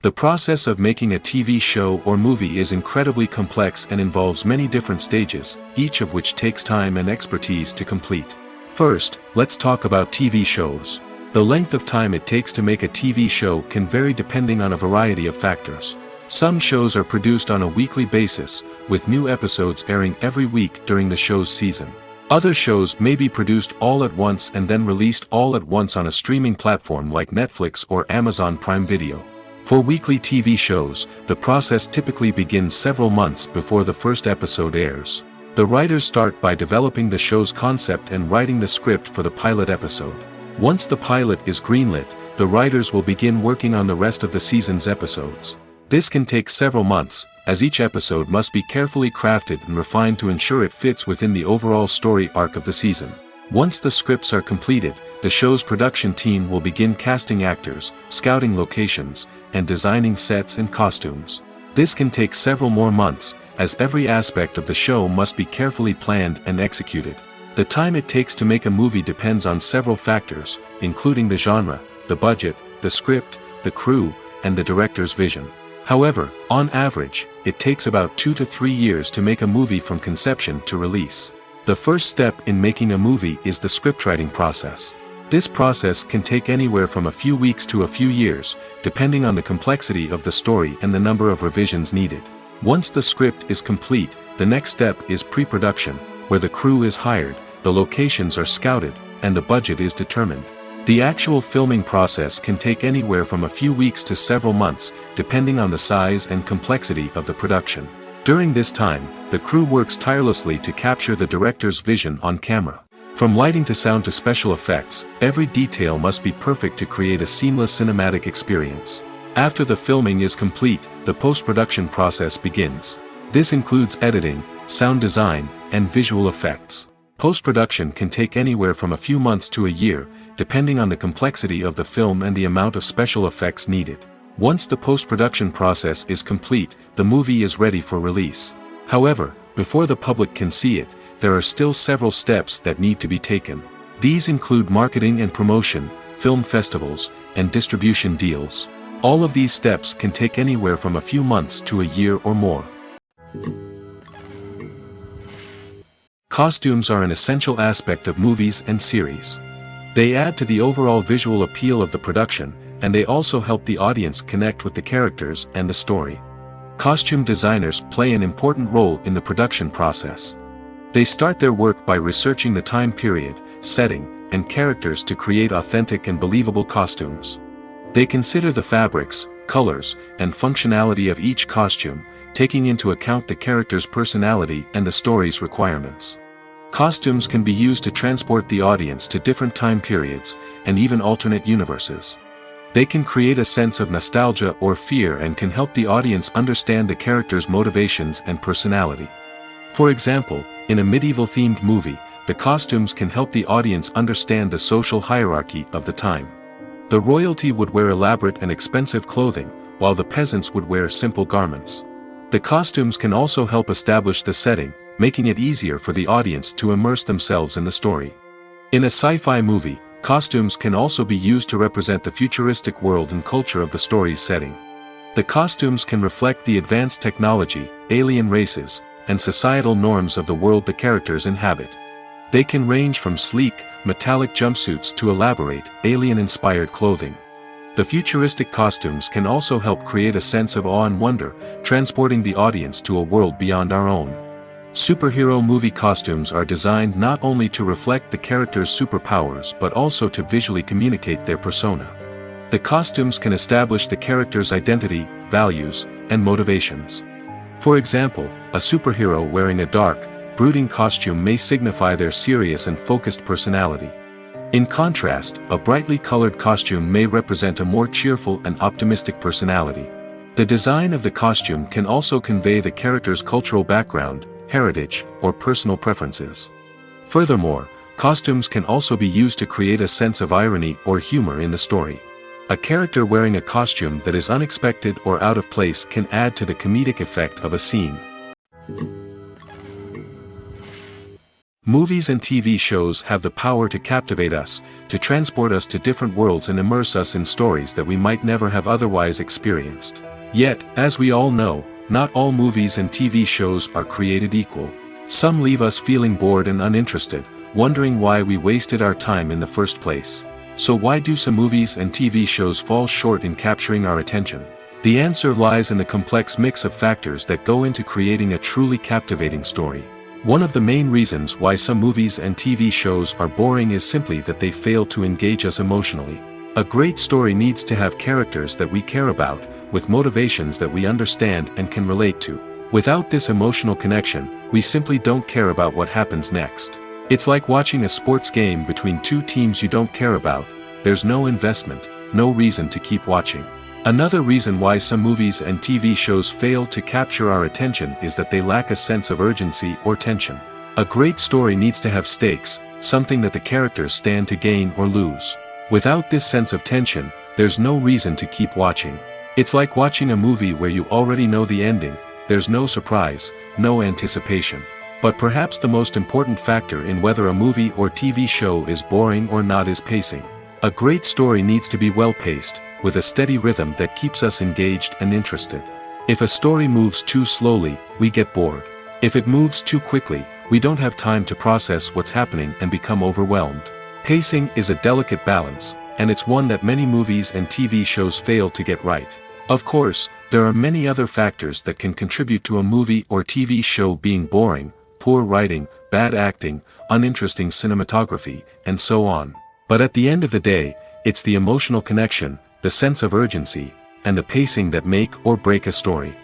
The process of making a TV show or movie is incredibly complex and involves many different stages, each of which takes time and expertise to complete. First, let's talk about TV shows. The length of time it takes to make a TV show can vary depending on a variety of factors. Some shows are produced on a weekly basis, with new episodes airing every week during the show's season. Other shows may be produced all at once and then released all at once on a streaming platform like Netflix or Amazon Prime Video. For weekly TV shows, the process typically begins several months before the first episode airs. The writers start by developing the show's concept and writing the script for the pilot episode. Once the pilot is greenlit, the writers will begin working on the rest of the season's episodes. This can take several months, as each episode must be carefully crafted and refined to ensure it fits within the overall story arc of the season. Once the scripts are completed, the show's production team will begin casting actors, scouting locations, and designing sets and costumes. This can take several more months, as every aspect of the show must be carefully planned and executed. The time it takes to make a movie depends on several factors, including the genre, the budget, the script, the crew, and the director's vision. However, on average, it takes about 2 to 3 years to make a movie from conception to release. The first step in making a movie is the scriptwriting process. This process can take anywhere from a few weeks to a few years, depending on the complexity of the story and the number of revisions needed. Once the script is complete, the next step is pre-production, where the crew is hired, the locations are scouted, and the budget is determined. The actual filming process can take anywhere from a few weeks to several months, depending on the size and complexity of the production. During this time, the crew works tirelessly to capture the director's vision on camera. From lighting to sound to special effects, every detail must be perfect to create a seamless cinematic experience. After the filming is complete, the post-production process begins. This includes editing, sound design, and visual effects. Post-production can take anywhere from a few months to a year, depending on the complexity of the film and the amount of special effects needed. Once the post-production process is complete, the movie is ready for release. However, before the public can see it, there are still several steps that need to be taken. These include marketing and promotion, film festivals, and distribution deals. All of these steps can take anywhere from a few months to a year or more. Costumes are an essential aspect of movies and series. They add to the overall visual appeal of the production, and they also help the audience connect with the characters and the story. Costume designers play an important role in the production process. They start their work by researching the time period, setting, and characters to create authentic and believable costumes. They consider the fabrics, colors, and functionality of each costume, taking into account the character's personality and the story's requirements. Costumes can be used to transport the audience to different time periods, and even alternate universes. They can create a sense of nostalgia or fear and can help the audience understand the character's motivations and personality. For example, in a medieval-themed movie, the costumes can help the audience understand the social hierarchy of the time. The royalty would wear elaborate and expensive clothing, while the peasants would wear simple garments. The costumes can also help establish the setting, making it easier for the audience to immerse themselves in the story. In a sci-fi movie, costumes can also be used to represent the futuristic world and culture of the story's setting. The costumes can reflect the advanced technology, alien races, and societal norms of the world the characters inhabit. They can range from sleek, metallic jumpsuits to elaborate, alien-inspired clothing. The futuristic costumes can also help create a sense of awe and wonder, transporting the audience to a world beyond our own. Superhero movie costumes are designed not only to reflect the character's superpowers but also to visually communicate their persona. The costumes can establish the character's identity, values, and motivations. For example, a superhero wearing a dark, brooding costume may signify their serious and focused personality. In contrast, a brightly colored costume may represent a more cheerful and optimistic personality. The design of the costume can also convey the character's cultural background, heritage, or personal preferences. Furthermore, costumes can also be used to create a sense of irony or humor in the story. A character wearing a costume that is unexpected or out of place can add to the comedic effect of a scene. Movies and TV shows have the power to captivate us, to transport us to different worlds and immerse us in stories that we might never have otherwise experienced. Yet, as we all know, not all movies and TV shows are created equal. Some leave us feeling bored and uninterested, wondering why we wasted our time in the first place. So why do some movies and TV shows fall short in capturing our attention? The answer lies in the complex mix of factors that go into creating a truly captivating story. One of the main reasons why some movies and TV shows are boring is simply that they fail to engage us emotionally. A great story needs to have characters that we care about, with motivations that we understand and can relate to. Without this emotional connection, we simply don't care about what happens next. It's like watching a sports game between two teams you don't care about. There's no investment, no reason to keep watching. Another reason why some movies and TV shows fail to capture our attention is that they lack a sense of urgency or tension. A great story needs to have stakes, something that the characters stand to gain or lose. Without this sense of tension, there's no reason to keep watching. It's like watching a movie where you already know the ending. There's no surprise, no anticipation. But perhaps the most important factor in whether a movie or TV show is boring or not is pacing. A great story needs to be well-paced, with a steady rhythm that keeps us engaged and interested. If a story moves too slowly, we get bored. If it moves too quickly, we don't have time to process what's happening and become overwhelmed. Pacing is a delicate balance, and it's one that many movies and TV shows fail to get right. Of course, there are many other factors that can contribute to a movie or TV show being boring: poor writing, bad acting, uninteresting cinematography, and so on. But at the end of the day, it's the emotional connection, the sense of urgency, and the pacing that make or break a story.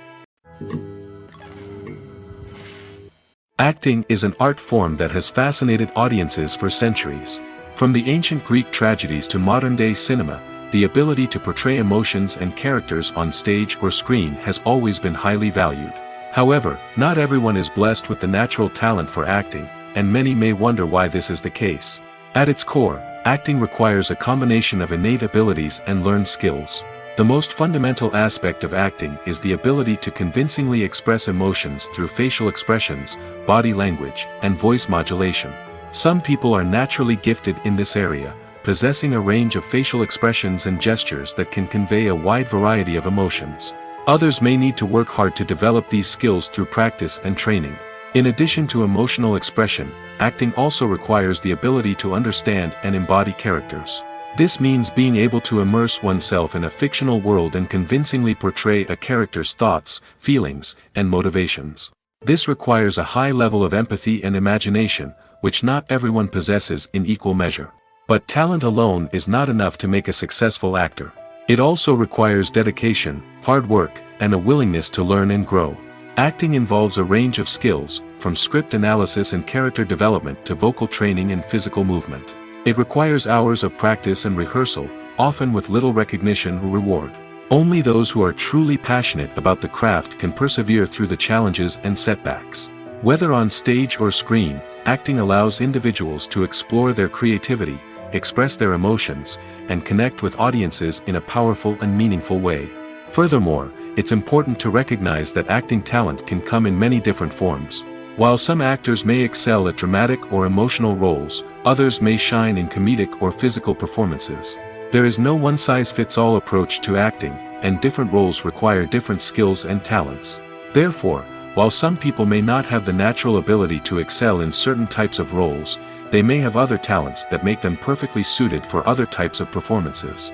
Acting is an art form that has fascinated audiences for centuries. From the ancient Greek tragedies to modern-day cinema, the ability to portray emotions and characters on stage or screen has always been highly valued. However, not everyone is blessed with the natural talent for acting, and many may wonder why this is the case. At its core, acting requires a combination of innate abilities and learned skills. The most fundamental aspect of acting is the ability to convincingly express emotions through facial expressions, body language, and voice modulation. Some people are naturally gifted in this area, possessing a range of facial expressions and gestures that can convey a wide variety of emotions. Others may need to work hard to develop these skills through practice and training. In addition to emotional expression, acting also requires the ability to understand and embody characters. This means being able to immerse oneself in a fictional world and convincingly portray a character's thoughts, feelings, and motivations. This requires a high level of empathy and imagination, which not everyone possesses in equal measure. But talent alone is not enough to make a successful actor. It also requires dedication, hard work, and a willingness to learn and grow. Acting involves a range of skills, from script analysis and character development to vocal training and physical movement. It requires hours of practice and rehearsal, often with little recognition or reward. Only those who are truly passionate about the craft can persevere through the challenges and setbacks. Whether on stage or screen, acting allows individuals to explore their creativity, express their emotions, and connect with audiences in a powerful and meaningful way. Furthermore, it's important to recognize that acting talent can come in many different forms. While some actors may excel at dramatic or emotional roles, others may shine in comedic or physical performances. There is no one-size-fits-all approach to acting, and different roles require different skills and talents. Therefore, while some people may not have the natural ability to excel in certain types of roles, they may have other talents that make them perfectly suited for other types of performances.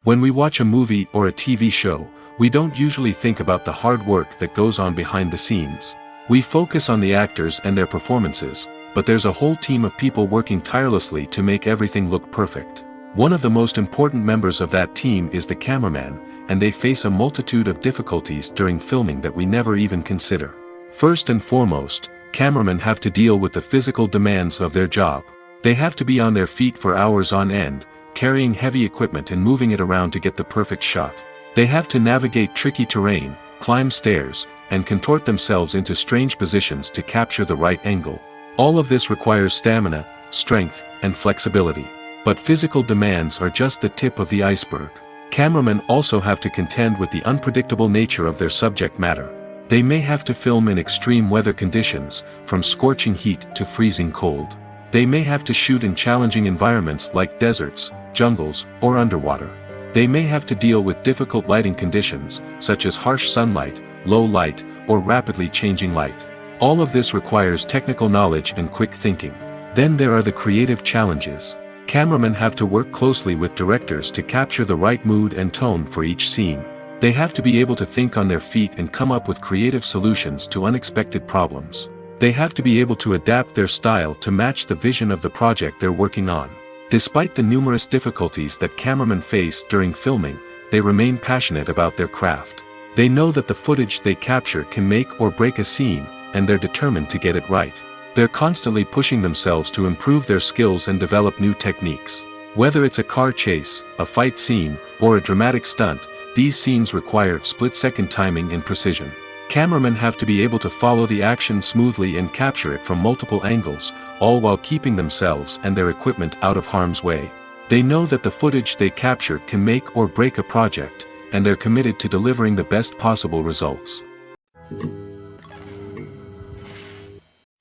When we watch a movie or a TV show, we don't usually think about the hard work that goes on behind the scenes. We focus on the actors and their performances, but there's a whole team of people working tirelessly to make everything look perfect. One of the most important members of that team is the cameraman, and they face a multitude of difficulties during filming that we never even consider. First and foremost, cameramen have to deal with the physical demands of their job. They have to be on their feet for hours on end, carrying heavy equipment and moving it around to get the perfect shot. They have to navigate tricky terrain, climb stairs, and contort themselves into strange positions to capture the right angle. All of this requires stamina, strength, and flexibility. But physical demands are just the tip of the iceberg. Cameramen also have to contend with the unpredictable nature of their subject matter. They may have to film in extreme weather conditions, from scorching heat to freezing cold. They may have to shoot in challenging environments like deserts, jungles, or underwater. They may have to deal with difficult lighting conditions, such as harsh sunlight, low light, or rapidly changing light. All of this requires technical knowledge and quick thinking. Then there are the creative challenges. Cameramen have to work closely with directors to capture the right mood and tone for each scene. They have to be able to think on their feet and come up with creative solutions to unexpected problems. They have to be able to adapt their style to match the vision of the project they're working on. Despite the numerous difficulties that cameramen face during filming, they remain passionate about their craft. They know that the footage they capture can make or break a scene, and they're determined to get it right. They're constantly pushing themselves to improve their skills and develop new techniques. Whether it's a car chase, a fight scene, or a dramatic stunt, these scenes require split-second timing and precision. Cameramen have to be able to follow the action smoothly and capture it from multiple angles, all while keeping themselves and their equipment out of harm's way. They know that the footage they capture can make or break a project, and they're committed to delivering the best possible results.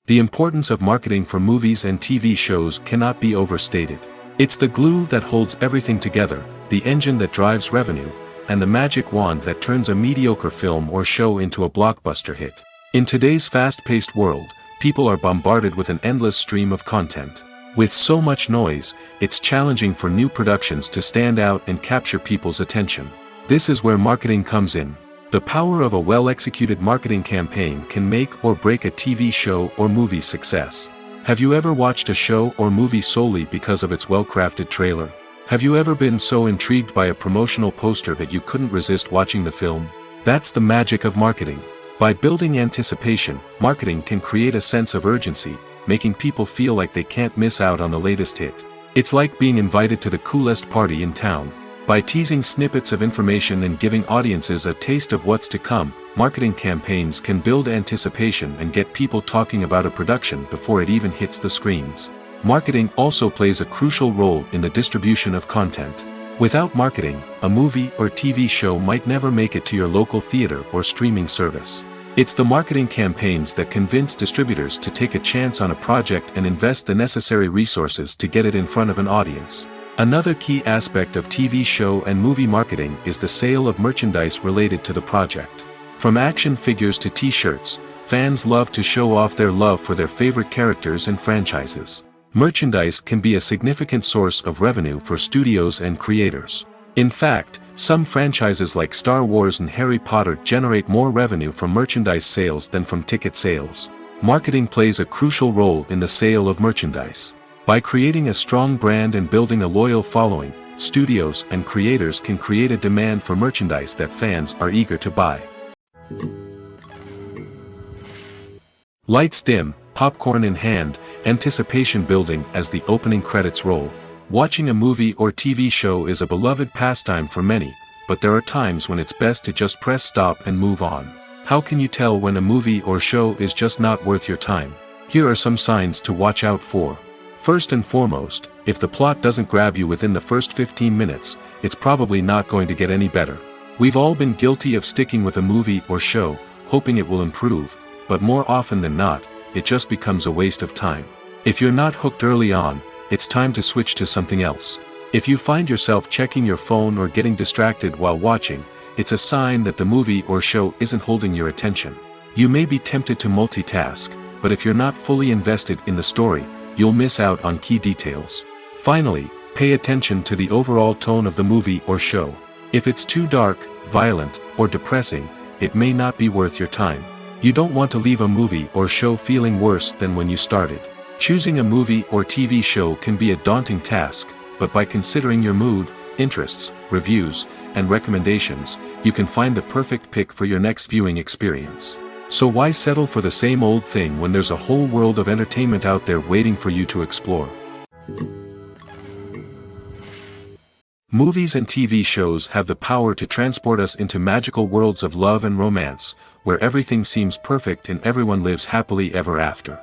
The importance of marketing for movies and TV shows cannot be overstated. It's the glue that holds everything together, the engine that drives revenue, and the magic wand that turns a mediocre film or show into a blockbuster hit. In today's fast-paced world, people are bombarded with an endless stream of content. With so much noise, it's challenging for new productions to stand out and capture people's attention. This is where marketing comes in. The power of a well-executed marketing campaign can make or break a TV show or movie's success. Have you ever watched a show or movie solely because of its well-crafted trailer? Have you ever been so intrigued by a promotional poster that you couldn't resist watching the film? That's the magic of marketing. By building anticipation, marketing can create a sense of urgency, making people feel like they can't miss out on the latest hit. It's like being invited to the coolest party in town. By teasing snippets of information and giving audiences a taste of what's to come, marketing campaigns can build anticipation and get people talking about a production before it even hits the screens. Marketing also plays a crucial role in the distribution of content. Without marketing, a movie or TV show might never make it to your local theater or streaming service. It's the marketing campaigns that convince distributors to take a chance on a project and invest the necessary resources to get it in front of an audience. Another key aspect of TV show and movie marketing is the sale of merchandise related to the project. From action figures to t-shirts, fans love to show off their love for their favorite characters and franchises. Merchandise can be a significant source of revenue for studios and creators. In fact, some franchises like Star Wars and Harry Potter generate more revenue from merchandise sales than from ticket sales. Marketing plays a crucial role in the sale of merchandise. By creating a strong brand and building a loyal following, studios and creators can create a demand for merchandise that fans are eager to buy. Lights dim, popcorn in hand, anticipation building as the opening credits roll. Watching a movie or TV show is a beloved pastime for many, but there are times when it's best to just press stop and move on. How can you tell when a movie or show is just not worth your time? Here are some signs to watch out for. First and foremost, if the plot doesn't grab you within the first 15 minutes, it's probably not going to get any better. We've all been guilty of sticking with a movie or show, hoping it will improve, but more often than not, it just becomes a waste of time. If you're not hooked early on, it's time to switch to something else. If you find yourself checking your phone or getting distracted while watching, it's a sign that the movie or show isn't holding your attention. You may be tempted to multitask, but if you're not fully invested in the story, you'll miss out on key details. Finally, pay attention to the overall tone of the movie or show. If it's too dark, violent, or depressing, it may not be worth your time. You don't want to leave a movie or show feeling worse than when you started. Choosing a movie or TV show can be a daunting task, but by considering your mood, interests, reviews, and recommendations, you can find the perfect pick for your next viewing experience. So why settle for the same old thing when there's a whole world of entertainment out there waiting for you to explore? Movies and TV shows have the power to transport us into magical worlds of love and romance, where everything seems perfect and everyone lives happily ever after.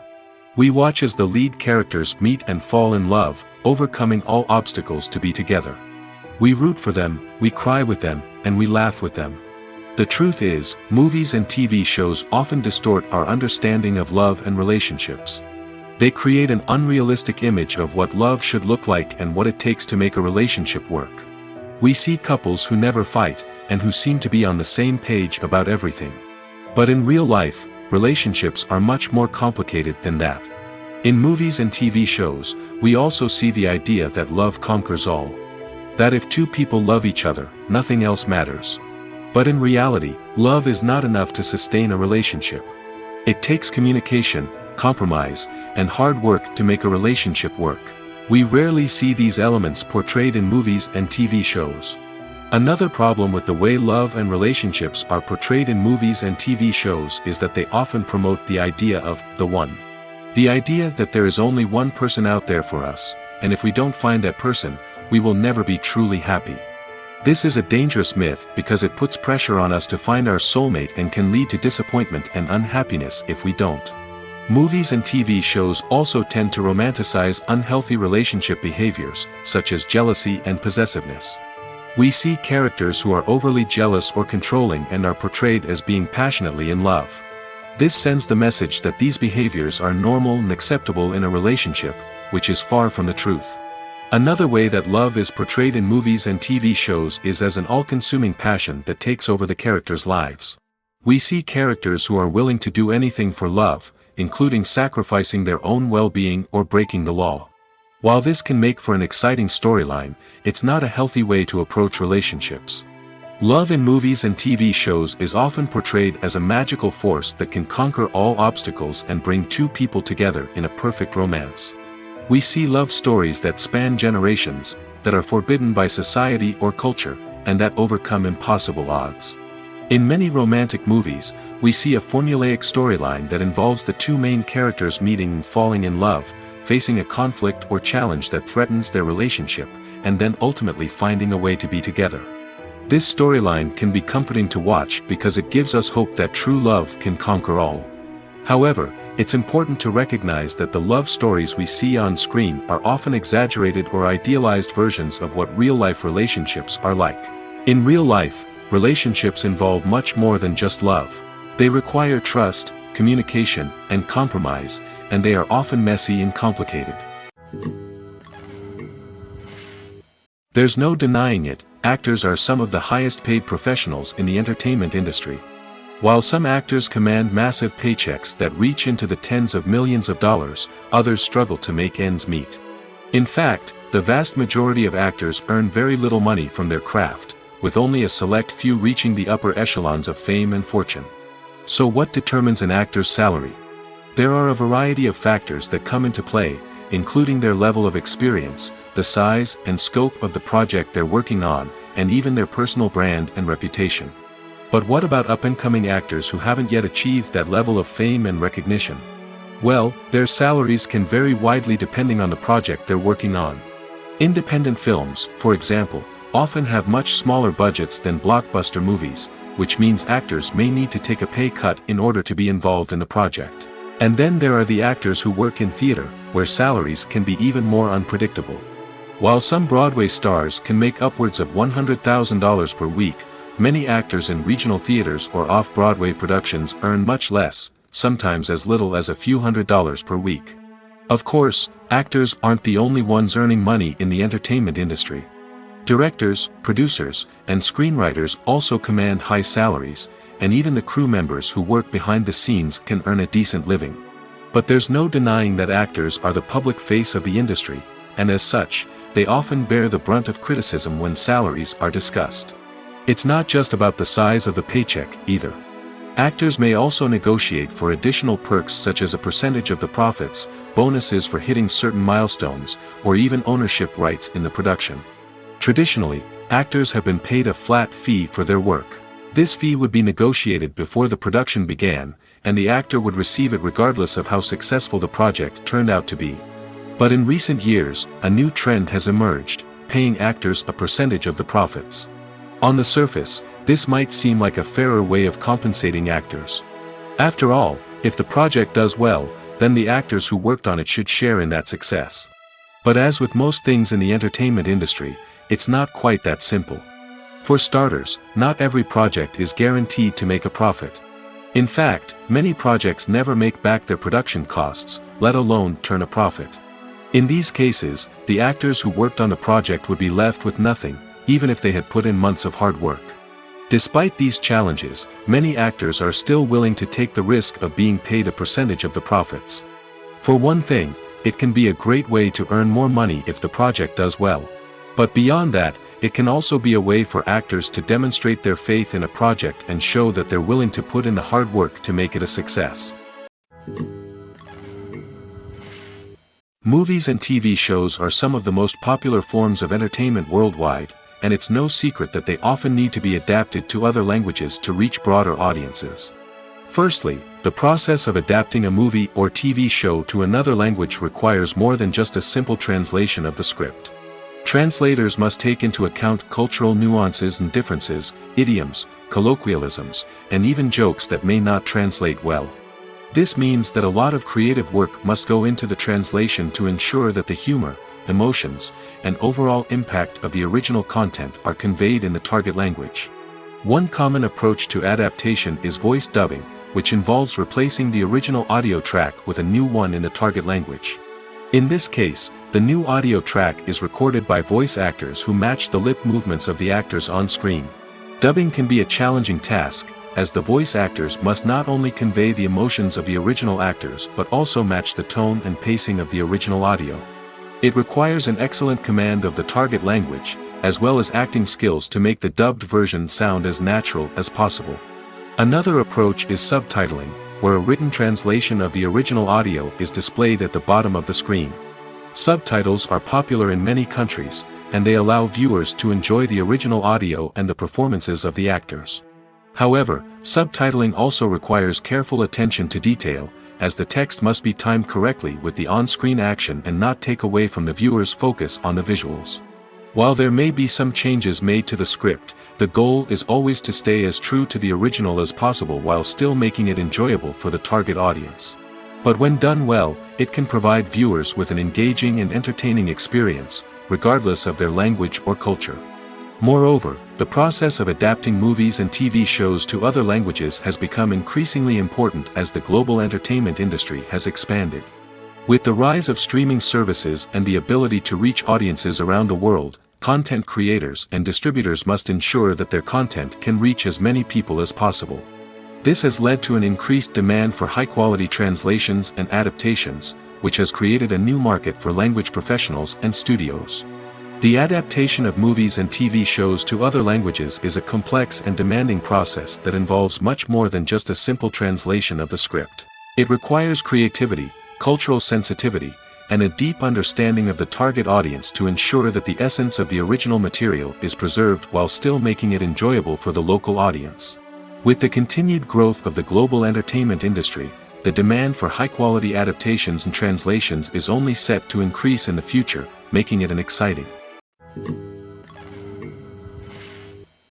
We watch as the lead characters meet and fall in love, overcoming all obstacles to be together. We root for them, we cry with them, and we laugh with them. The truth is, movies and TV shows often distort our understanding of love and relationships. They create an unrealistic image of what love should look like and what it takes to make a relationship work. We see couples who never fight, and who seem to be on the same page about everything. But in real life, relationships are much more complicated than that. In movies and TV shows, we also see the idea that love conquers all. That if two people love each other, nothing else matters. But in reality, love is not enough to sustain a relationship. It takes communication, compromise, and hard work to make a relationship work. We rarely see these elements portrayed in movies and TV shows. Another problem with the way love and relationships are portrayed in movies and TV shows is that they often promote the idea of the one. The idea that there is only one person out there for us, and if we don't find that person, we will never be truly happy. This is a dangerous myth because it puts pressure on us to find our soulmate and can lead to disappointment and unhappiness if we don't. Movies and TV shows also tend to romanticize unhealthy relationship behaviors, such as jealousy and possessiveness. We see characters who are overly jealous or controlling and are portrayed as being passionately in love. This sends the message that these behaviors are normal and acceptable in a relationship, which is far from the truth. Another way that love is portrayed in movies and TV shows is as an all-consuming passion that takes over the characters' lives. We see characters who are willing to do anything for love, including sacrificing their own well-being or breaking the law. While this can make for an exciting storyline, it's not a healthy way to approach relationships. Love in movies and TV shows is often portrayed as a magical force that can conquer all obstacles and bring two people together in a perfect romance. We see love stories that span generations, that are forbidden by society or culture, and that overcome impossible odds. In many romantic movies, we see a formulaic storyline that involves the two main characters meeting and falling in love, facing a conflict or challenge that threatens their relationship, and then ultimately finding a way to be together. This storyline can be comforting to watch because it gives us hope that true love can conquer all. However, it's important to recognize that the love stories we see on screen are often exaggerated or idealized versions of what real-life relationships are like. In real life, relationships involve much more than just love. They require trust, communication, and compromise, and they are often messy and complicated. There's no denying it, actors are some of the highest-paid professionals in the entertainment industry. While some actors command massive paychecks that reach into the tens of millions of dollars, others struggle to make ends meet. In fact, the vast majority of actors earn very little money from their craft, with only a select few reaching the upper echelons of fame and fortune. So what determines an actor's salary? There are a variety of factors that come into play, including their level of experience, the size and scope of the project they're working on, and even their personal brand and reputation. But what about up-and-coming actors who haven't yet achieved that level of fame and recognition? Well, their salaries can vary widely depending on the project they're working on. Independent films, for example, often have much smaller budgets than blockbuster movies, which means actors may need to take a pay cut in order to be involved in the project. And then there are the actors who work in theater, where salaries can be even more unpredictable. While some Broadway stars can make upwards of $100,000 per week, many actors in regional theaters or off-Broadway productions earn much less, sometimes as little as a few $100s per week. Of course, actors aren't the only ones earning money in the entertainment industry. Directors, producers, and screenwriters also command high salaries, and even the crew members who work behind the scenes can earn a decent living. But there's no denying that actors are the public face of the industry, and as such, they often bear the brunt of criticism when salaries are discussed. It's not just about the size of the paycheck, either. Actors may also negotiate for additional perks such as a percentage of the profits, bonuses for hitting certain milestones, or even ownership rights in the production. Traditionally, actors have been paid a flat fee for their work. This fee would be negotiated before the production began, and the actor would receive it regardless of how successful the project turned out to be. But in recent years, a new trend has emerged, paying actors a percentage of the profits. On the surface, this might seem like a fairer way of compensating actors. After all, if the project does well, then the actors who worked on it should share in that success. But as with most things in the entertainment industry, it's not quite that simple. For starters, not every project is guaranteed to make a profit. In fact, many projects never make back their production costs, let alone turn a profit. In these cases, the actors who worked on the project would be left with nothing, even if they had put in months of hard work. Despite these challenges, many actors are still willing to take the risk of being paid a percentage of the profits. For one thing, it can be a great way to earn more money if the project does well. But beyond that, it can also be a way for actors to demonstrate their faith in a project and show that they're willing to put in the hard work to make it a success. Movies and TV shows are some of the most popular forms of entertainment worldwide, and it's no secret that they often need to be adapted to other languages to reach broader audiences. Firstly, the process of adapting a movie or TV show to another language requires more than just a simple translation of the script. Translators must take into account cultural nuances and differences, idioms, colloquialisms, and even jokes that may not translate well. This means that a lot of creative work must go into the translation to ensure that the humor, emotions, and overall impact of the original content are conveyed in the target language. One common approach to adaptation is voice dubbing, which involves replacing the original audio track with a new one in the target language. In this case, the new audio track is recorded by voice actors who match the lip movements of the actors on screen. Dubbing can be a challenging task, as the voice actors must not only convey the emotions of the original actors but also match the tone and pacing of the original audio. It requires an excellent command of the target language, as well as acting skills to make the dubbed version sound as natural as possible. Another approach is subtitling, where a written translation of the original audio is displayed at the bottom of the screen. Subtitles are popular in many countries, and they allow viewers to enjoy the original audio and the performances of the actors. However, subtitling also requires careful attention to detail, as the text must be timed correctly with the on-screen action and not take away from the viewer's focus on the visuals. While there may be some changes made to the script, the goal is always to stay as true to the original as possible while still making it enjoyable for the target audience. But when done well, it can provide viewers with an engaging and entertaining experience, regardless of their language or culture. Moreover, the process of adapting movies and TV shows to other languages has become increasingly important as the global entertainment industry has expanded. With the rise of streaming services and the ability to reach audiences around the world, content creators and distributors must ensure that their content can reach as many people as possible. This has led to an increased demand for high-quality translations and adaptations, which has created a new market for language professionals and studios. The adaptation of movies and TV shows to other languages is a complex and demanding process that involves much more than just a simple translation of the script. It requires creativity, cultural sensitivity, and a deep understanding of the target audience to ensure that the essence of the original material is preserved while still making it enjoyable for the local audience. With the continued growth of the global entertainment industry, the demand for high-quality adaptations and translations is only set to increase in the future, making it an exciting.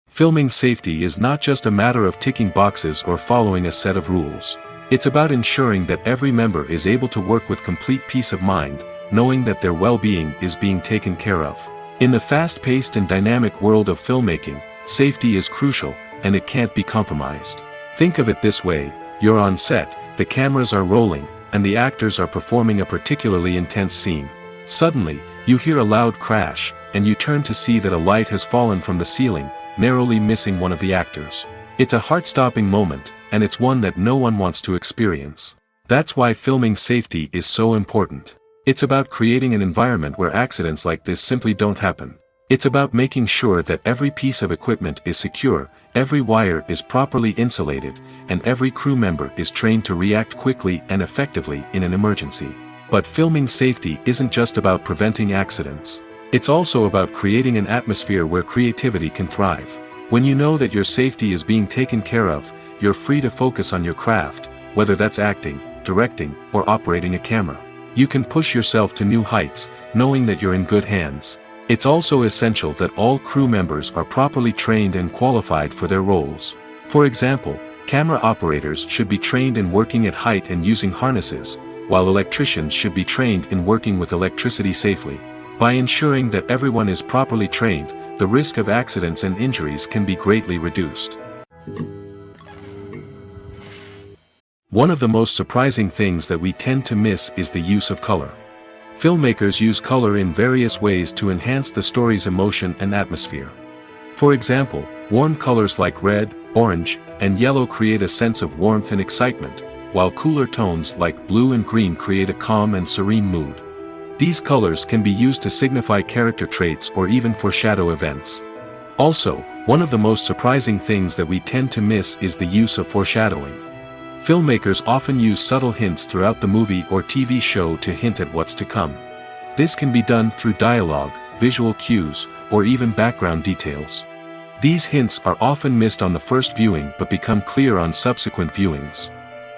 Filming safety is not just a matter of ticking boxes or following a set of rules. It's about ensuring that every member is able to work with complete peace of mind, knowing that their well-being is being taken care of. In the fast-paced and dynamic world of filmmaking, safety is crucial, and it can't be compromised. Think of it this way: you're on set, the cameras are rolling, and the actors are performing a particularly intense scene. Suddenly, you hear a loud crash, and you turn to see that a light has fallen from the ceiling, narrowly missing one of the actors. It's a heart-stopping moment, and it's one that no one wants to experience. That's why filming safety is so important. It's about creating an environment where accidents like this simply don't happen. It's about making sure that every piece of equipment is secure, every wire is properly insulated, and every crew member is trained to react quickly and effectively in an emergency. But filming safety isn't just about preventing accidents. It's also about creating an atmosphere where creativity can thrive. When you know that your safety is being taken care of, you're free to focus on your craft, whether that's acting, directing, or operating a camera. You can push yourself to new heights, knowing that you're in good hands. It's also essential that all crew members are properly trained and qualified for their roles. For example, camera operators should be trained in working at height and using harnesses, while electricians should be trained in working with electricity safely. By ensuring that everyone is properly trained, the risk of accidents and injuries can be greatly reduced. One of the most surprising things that we tend to miss is the use of color. Filmmakers use color in various ways to enhance the story's emotion and atmosphere. For example, warm colors like red, orange, and yellow create a sense of warmth and excitement, while cooler tones like blue and green create a calm and serene mood. These colors can be used to signify character traits or even foreshadow events. Also, one of the most surprising things that we tend to miss is the use of foreshadowing. Filmmakers often use subtle hints throughout the movie or TV show to hint at what's to come. This can be done through dialogue, visual cues, or even background details. These hints are often missed on the first viewing but become clear on subsequent viewings.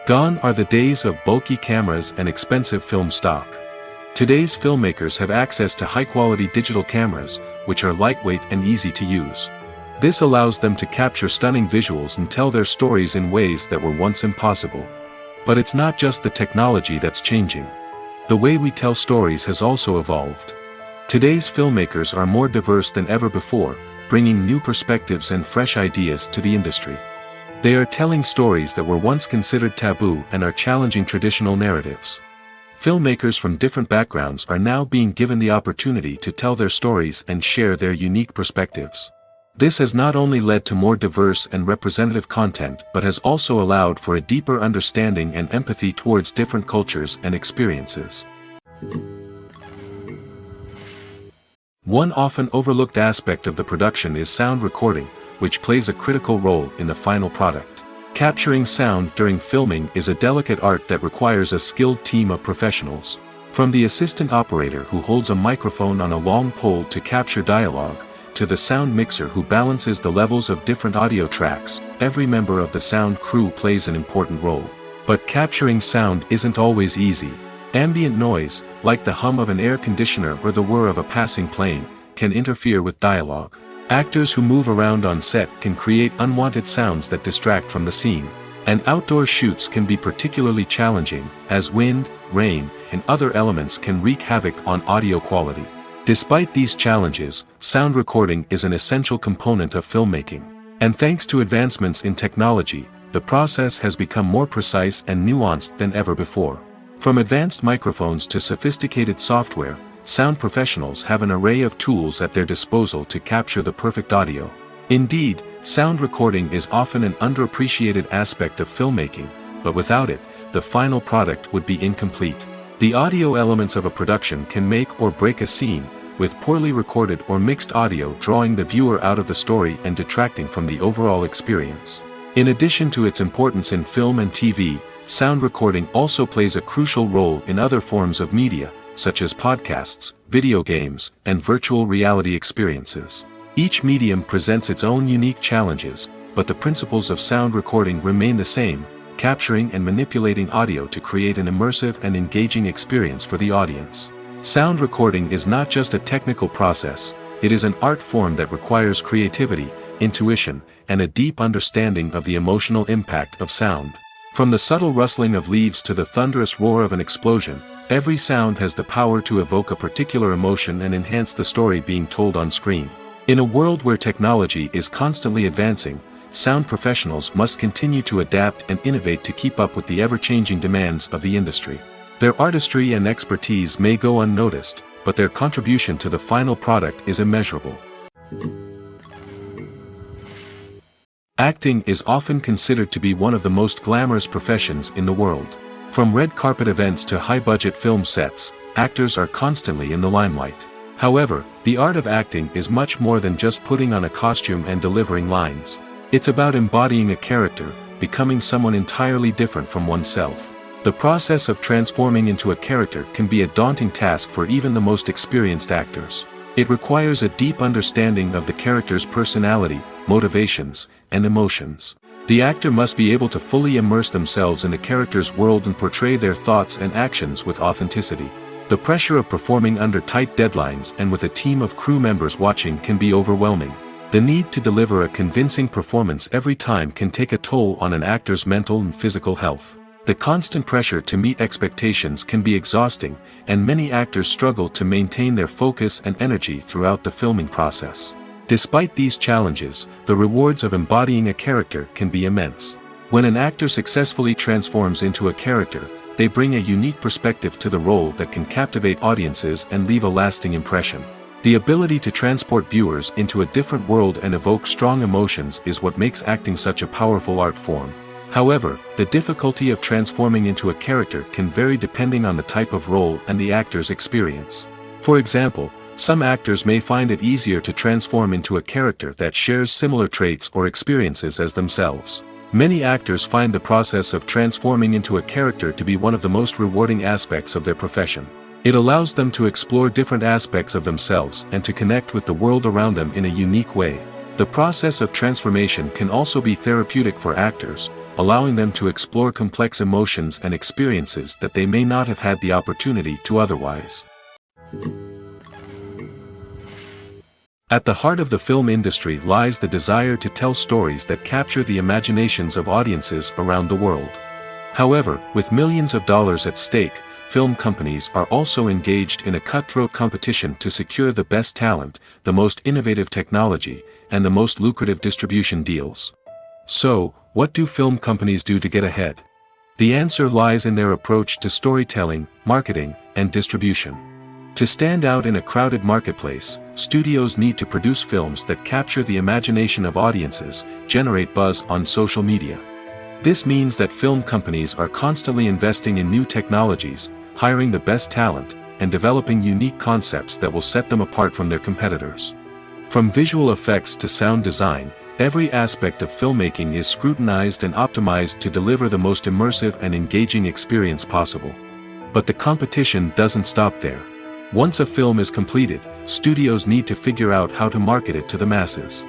Gone are the days of bulky cameras and expensive film stock. Today's filmmakers have access to high-quality digital cameras, which are lightweight and easy to use. This allows them to capture stunning visuals and tell their stories in ways that were once impossible. But it's not just the technology that's changing. The way we tell stories has also evolved. Today's filmmakers are more diverse than ever before, bringing new perspectives and fresh ideas to the industry. They are telling stories that were once considered taboo and are challenging traditional narratives. Filmmakers from different backgrounds are now being given the opportunity to tell their stories and share their unique perspectives. This has not only led to more diverse and representative content but has also allowed for a deeper understanding and empathy towards different cultures and experiences. One often overlooked aspect of the production is sound recording, which plays a critical role in the final product. Capturing sound during filming is a delicate art that requires a skilled team of professionals. From the assistant operator who holds a microphone on a long pole to capture dialogue, to the sound mixer who balances the levels of different audio tracks, every member of the sound crew plays an important role. But capturing sound isn't always easy. Ambient noise, like the hum of an air conditioner or the whir of a passing plane, can interfere with dialogue. Actors who move around on set can create unwanted sounds that distract from the scene. And outdoor shoots can be particularly challenging, as wind, rain, and other elements can wreak havoc on audio quality. Despite these challenges, sound recording is an essential component of filmmaking. And thanks to advancements in technology, the process has become more precise and nuanced than ever before. From advanced microphones to sophisticated software, sound professionals have an array of tools at their disposal to capture the perfect audio. Indeed, sound recording is often an underappreciated aspect of filmmaking, but without it, the final product would be incomplete. The audio elements of a production can make or break a scene, with poorly recorded or mixed audio drawing the viewer out of the story and detracting from the overall experience. In addition to its importance in film and TV, sound recording also plays a crucial role in other forms of media, such as podcasts, video games, and virtual reality experiences. Each medium presents its own unique challenges, but the principles of sound recording remain the same: capturing and manipulating audio to create an immersive and engaging experience for the audience. Sound recording is not just a technical process, it is an art form that requires creativity, intuition, and a deep understanding of the emotional impact of sound. From the subtle rustling of leaves to the thunderous roar of an explosion, every sound has the power to evoke a particular emotion and enhance the story being told on screen. In a world where technology is constantly advancing, sound professionals must continue to adapt and innovate to keep up with the ever-changing demands of the industry. Their artistry and expertise may go unnoticed, but their contribution to the final product is immeasurable. Acting is often considered to be one of the most glamorous professions in the world. From red carpet events to high-budget film sets, actors are constantly in the limelight. However, the art of acting is much more than just putting on a costume and delivering lines. It's about embodying a character, becoming someone entirely different from oneself. The process of transforming into a character can be a daunting task for even the most experienced actors. It requires a deep understanding of the character's personality, motivations, and emotions. The actor must be able to fully immerse themselves in the character's world and portray their thoughts and actions with authenticity. The pressure of performing under tight deadlines and with a team of crew members watching can be overwhelming. The need to deliver a convincing performance every time can take a toll on an actor's mental and physical health. The constant pressure to meet expectations can be exhausting, and many actors struggle to maintain their focus and energy throughout the filming process. Despite these challenges, the rewards of embodying a character can be immense. When an actor successfully transforms into a character, they bring a unique perspective to the role that can captivate audiences and leave a lasting impression. The ability to transport viewers into a different world and evoke strong emotions is what makes acting such a powerful art form. However, the difficulty of transforming into a character can vary depending on the type of role and the actor's experience. For example, some actors may find it easier to transform into a character that shares similar traits or experiences as themselves. Many actors find the process of transforming into a character to be one of the most rewarding aspects of their profession. It allows them to explore different aspects of themselves and to connect with the world around them in a unique way. The process of transformation can also be therapeutic for actors, allowing them to explore complex emotions and experiences that they may not have had the opportunity to otherwise. At the heart of the film industry lies the desire to tell stories that capture the imaginations of audiences around the world. However, with millions of dollars at stake, film companies are also engaged in a cutthroat competition to secure the best talent, the most innovative technology, and the most lucrative distribution deals. So, what do film companies do to get ahead? The answer lies in their approach to storytelling, marketing, and distribution. To stand out in a crowded marketplace, studios need to produce films that capture the imagination of audiences, generate buzz on social media. This means that film companies are constantly investing in new technologies, hiring the best talent, and developing unique concepts that will set them apart from their competitors. From visual effects to sound design, every aspect of filmmaking is scrutinized and optimized to deliver the most immersive and engaging experience possible. But the competition doesn't stop there. Once a film is completed, studios need to figure out how to market it to the masses.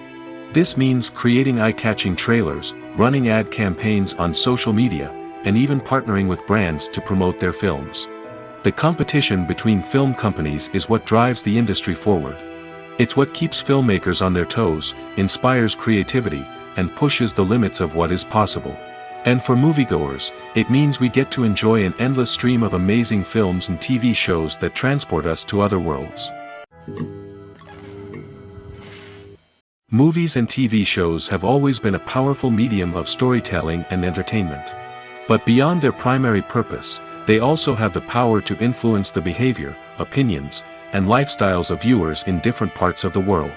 This means creating eye-catching trailers, running ad campaigns on social media, and even partnering with brands to promote their films. The competition between film companies is what drives the industry forward. It's what keeps filmmakers on their toes, inspires creativity, and pushes the limits of what is possible. And for moviegoers, it means we get to enjoy an endless stream of amazing films and TV shows that transport us to other worlds. Movies and TV shows have always been a powerful medium of storytelling and entertainment. But beyond their primary purpose, they also have the power to influence the behavior, opinions, and lifestyles of viewers in different parts of the world.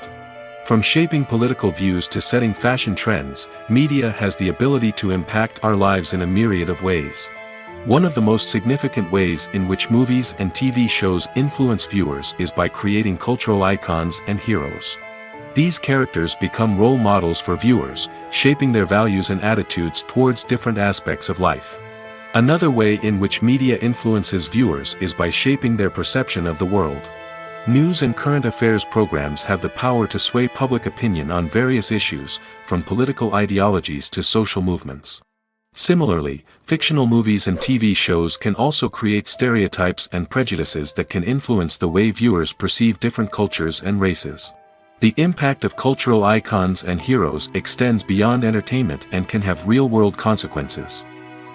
From shaping political views to setting fashion trends, media has the ability to impact our lives in a myriad of ways. One of the most significant ways in which movies and TV shows influence viewers is by creating cultural icons and heroes. These characters become role models for viewers, shaping their values and attitudes towards different aspects of life. Another way in which media influences viewers is by shaping their perception of the world. News and current affairs programs have the power to sway public opinion on various issues, from political ideologies to social movements. Similarly, fictional movies and TV shows can also create stereotypes and prejudices that can influence the way viewers perceive different cultures and races. The impact of cultural icons and heroes extends beyond entertainment and can have real-world consequences.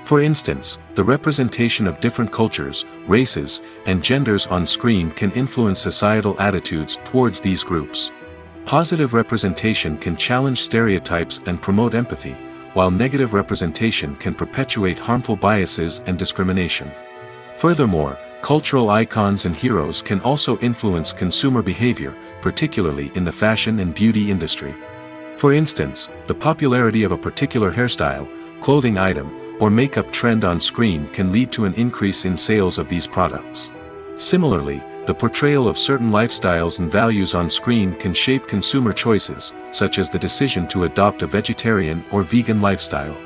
For instance, the representation of different cultures, races, and genders on screen can influence societal attitudes towards these groups. Positive representation can challenge stereotypes and promote empathy, while negative representation can perpetuate harmful biases and discrimination. Furthermore, cultural icons and heroes can also influence consumer behavior, particularly in the fashion and beauty industry. For instance, the popularity of a particular hairstyle, clothing item, or makeup trend on screen can lead to an increase in sales of these products. Similarly, the portrayal of certain lifestyles and values on screen can shape consumer choices, such as the decision to adopt a vegetarian or vegan lifestyle.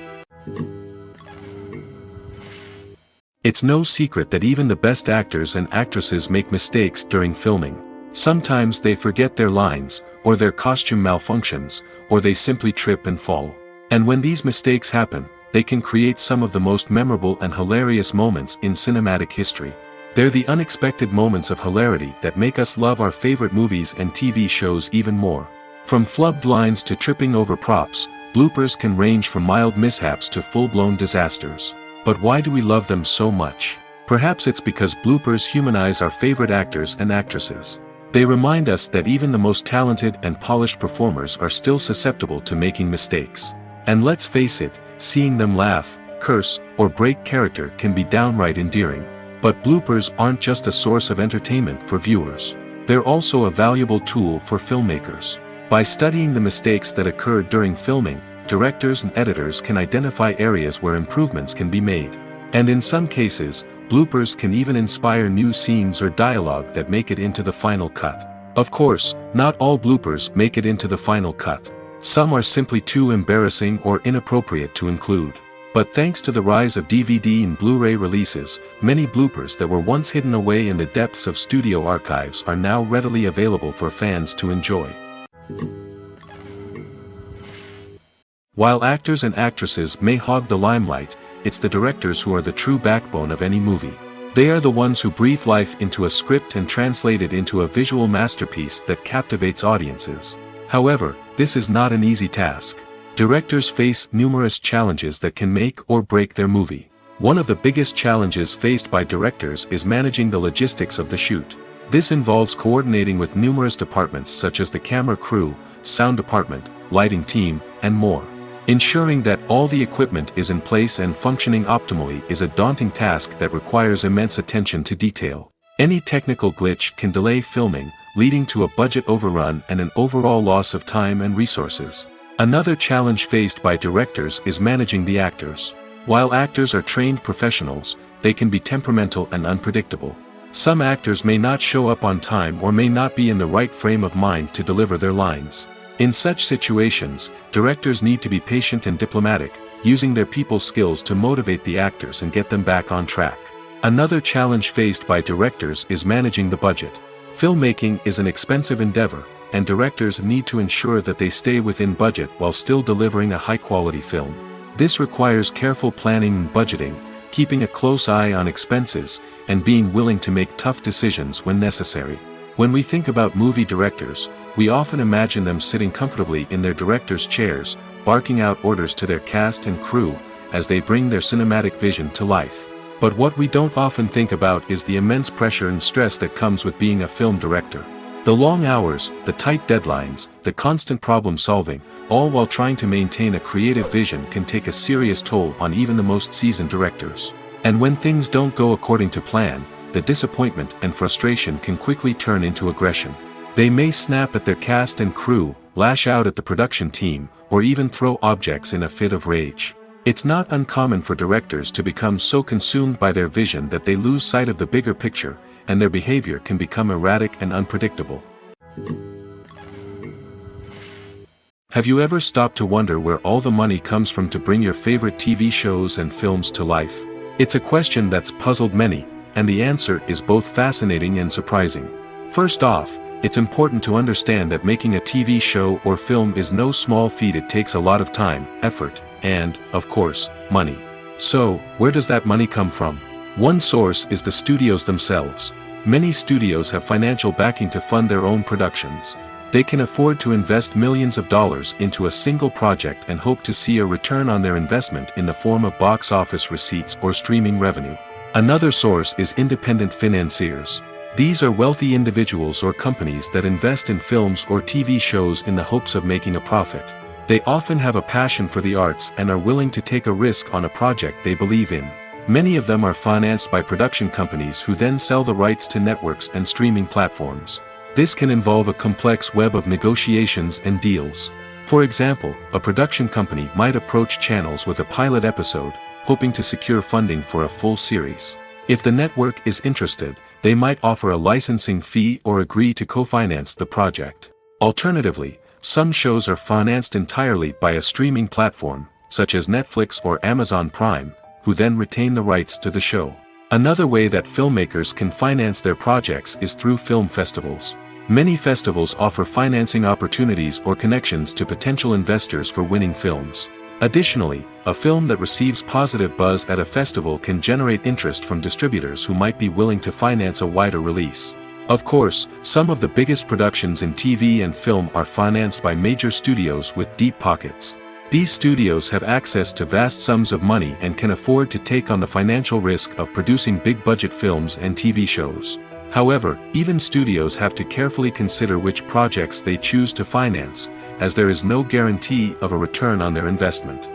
It's no secret that even the best actors and actresses make mistakes during filming. Sometimes they forget their lines, or their costume malfunctions, or they simply trip and fall. And when these mistakes happen, they can create some of the most memorable and hilarious moments in cinematic history. They're the unexpected moments of hilarity that make us love our favorite movies and TV shows even more. From flubbed lines to tripping over props, bloopers can range from mild mishaps to full-blown disasters. But why do we love them so much? Perhaps it's because bloopers humanize our favorite actors and actresses. They remind us that even the most talented and polished performers are still susceptible to making mistakes. And let's face it, seeing them laugh, curse, or break character can be downright endearing. But bloopers aren't just a source of entertainment for viewers. They're also a valuable tool for filmmakers. By studying the mistakes that occurred during filming, directors and editors can identify areas where improvements can be made. And in some cases, bloopers can even inspire new scenes or dialogue that make it into the final cut. Of course, not all bloopers make it into the final cut. Some are simply too embarrassing or inappropriate to include. But thanks to the rise of DVD and Blu-ray releases, many bloopers that were once hidden away in the depths of studio archives are now readily available for fans to enjoy. While actors and actresses may hog the limelight, it's the directors who are the true backbone of any movie. They are the ones who breathe life into a script and translate it into a visual masterpiece that captivates audiences. However, this is not an easy task. Directors face numerous challenges that can make or break their movie. One of the biggest challenges faced by directors is managing the logistics of the shoot. This involves coordinating with numerous departments such as the camera crew, sound department, lighting team, and more. Ensuring that all the equipment is in place and functioning optimally is a daunting task that requires immense attention to detail. Any technical glitch can delay filming, leading to a budget overrun and an overall loss of time and resources. Another challenge faced by directors is managing the actors. While actors are trained professionals, they can be temperamental and unpredictable. Some actors may not show up on time or may not be in the right frame of mind to deliver their lines. In such situations, directors need to be patient and diplomatic, using their people skills to motivate the actors and get them back on track. Another challenge faced by directors is managing the budget. Filmmaking is an expensive endeavor, and directors need to ensure that they stay within budget while still delivering a high-quality film. This requires careful planning and budgeting, keeping a close eye on expenses, and being willing to make tough decisions when necessary. When we think about movie directors, we often imagine them sitting comfortably in their director's chairs, barking out orders to their cast and crew, as they bring their cinematic vision to life. But what we don't often think about is the immense pressure and stress that comes with being a film director. The long hours, the tight deadlines, the constant problem solving, all while trying to maintain a creative vision can take a serious toll on even the most seasoned directors. And when things don't go according to plan, the disappointment and frustration can quickly turn into aggression. They may snap at their cast and crew, lash out at the production team, or even throw objects in a fit of rage. It's not uncommon for directors to become so consumed by their vision that they lose sight of the bigger picture, and their behavior can become erratic and unpredictable. Have you ever stopped to wonder where all the money comes from to bring your favorite TV shows and films to life? It's a question that's puzzled many, and the answer is both fascinating and surprising. First off, it's important to understand that making a TV show or film is no small feat. It takes a lot of time, effort, and, of course, money. So, where does that money come from? One source is the studios themselves. Many studios have financial backing to fund their own productions. They can afford to invest millions of dollars into a single project and hope to see a return on their investment in the form of box office receipts or streaming revenue. Another source is independent financiers. These are wealthy individuals or companies that invest in films or TV shows in the hopes of making a profit. They often have a passion for the arts and are willing to take a risk on a project they believe in. Many of them are financed by production companies who then sell the rights to networks and streaming platforms. This can involve a complex web of negotiations and deals. For example, a production company might approach channels with a pilot episode, hoping to secure funding for a full series. If the network is interested, they might offer a licensing fee or agree to co-finance the project. Alternatively, some shows are financed entirely by a streaming platform, such as Netflix or Amazon Prime, who then retain the rights to the show. Another way that filmmakers can finance their projects is through film festivals. Many festivals offer financing opportunities or connections to potential investors for winning films. Additionally, a film that receives positive buzz at a festival can generate interest from distributors who might be willing to finance a wider release. Of course, some of the biggest productions in TV and film are financed by major studios with deep pockets. These studios have access to vast sums of money and can afford to take on the financial risk of producing big-budget films and TV shows. However, even studios have to carefully consider which projects they choose to finance, as there is no guarantee of a return on their investment.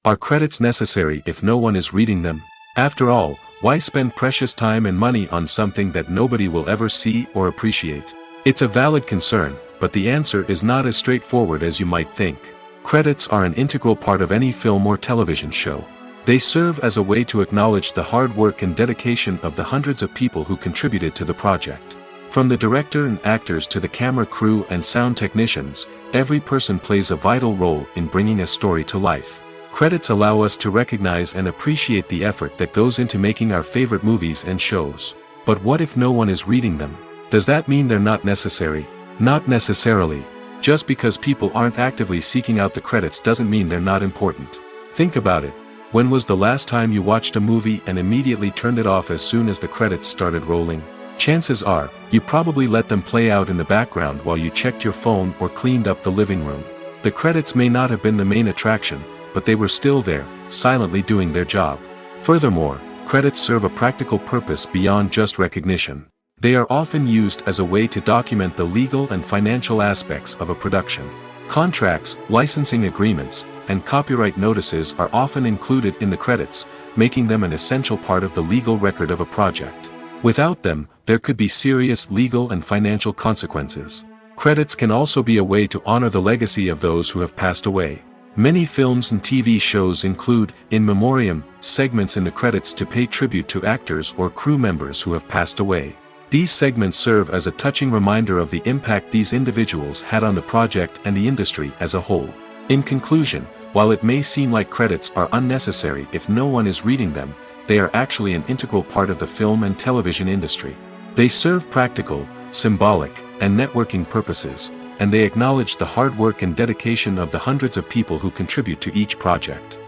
Are credits necessary if no one is reading them? After all, why spend precious time and money on something that nobody will ever see or appreciate? It's a valid concern, but the answer is not as straightforward as you might think. Credits are an integral part of any film or television show. They serve as a way to acknowledge the hard work and dedication of the hundreds of people who contributed to the project. From the director and actors to the camera crew and sound technicians, every person plays a vital role in bringing a story to life. Credits allow us to recognize and appreciate the effort that goes into making our favorite movies and shows. But what if no one is reading them? Does that mean they're not necessary? Not necessarily. Just because people aren't actively seeking out the credits doesn't mean they're not important. Think about it. When was the last time you watched a movie and immediately turned it off as soon as the credits started rolling? Chances are, you probably let them play out in the background while you checked your phone or cleaned up the living room. The credits may not have been the main attraction, but they were still there, silently doing their job. Furthermore, credits serve a practical purpose beyond just recognition. They are often used as a way to document the legal and financial aspects of a production. Contracts, licensing agreements, and copyright notices are often included in the credits, making them an essential part of the legal record of a project. Without them, there could be serious legal and financial consequences. Credits can also be a way to honor the legacy of those who have passed away. Many films and TV shows include, in memoriam, segments in the credits to pay tribute to actors or crew members who have passed away. These segments serve as a touching reminder of the impact these individuals had on the project and the industry as a whole. In conclusion, while it may seem like credits are unnecessary if no one is reading them, they are actually an integral part of the film and television industry. They serve practical, symbolic, and networking purposes, and they acknowledge the hard work and dedication of the hundreds of people who contribute to each project.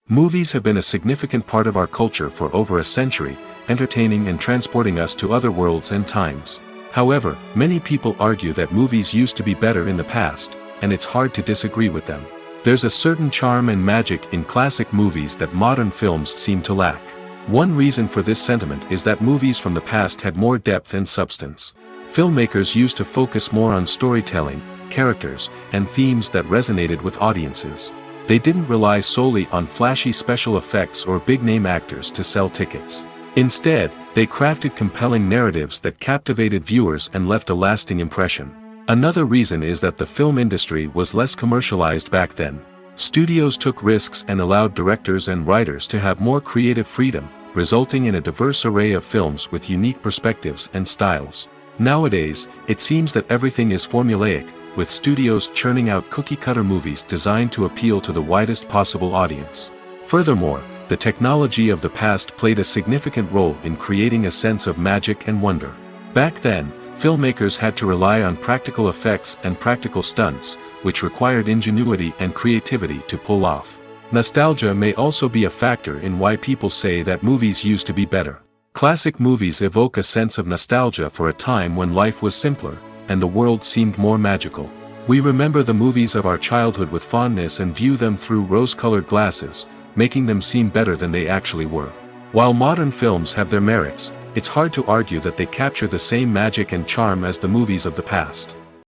Movies have been a significant part of our culture for over a century, entertaining and transporting us to other worlds and times. However, many people argue that movies used to be better in the past, and it's hard to disagree with them. There's a certain charm and magic in classic movies that modern films seem to lack. One reason for this sentiment is that movies from the past had more depth and substance. Filmmakers used to focus more on storytelling, characters, and themes that resonated with audiences. They didn't rely solely on flashy special effects or big-name actors to sell tickets. Instead, they crafted compelling narratives that captivated viewers and left a lasting impression. Another reason is that the film industry was less commercialized back then. Studios took risks and allowed directors and writers to have more creative freedom, resulting in a diverse array of films with unique perspectives and styles. Nowadays, it seems that everything is formulaic, with studios churning out cookie-cutter movies designed to appeal to the widest possible audience. Furthermore, the technology of the past played a significant role in creating a sense of magic and wonder. Back then, filmmakers had to rely on practical effects and practical stunts, which required ingenuity and creativity to pull off. Nostalgia may also be a factor in why people say that movies used to be better. Classic movies evoke a sense of nostalgia for a time when life was simpler, and the world seemed more magical. We remember the movies of our childhood with fondness and view them through rose-colored glasses, making them seem better than they actually were. While modern films have their merits, it's hard to argue that they capture the same magic and charm as the movies of the past.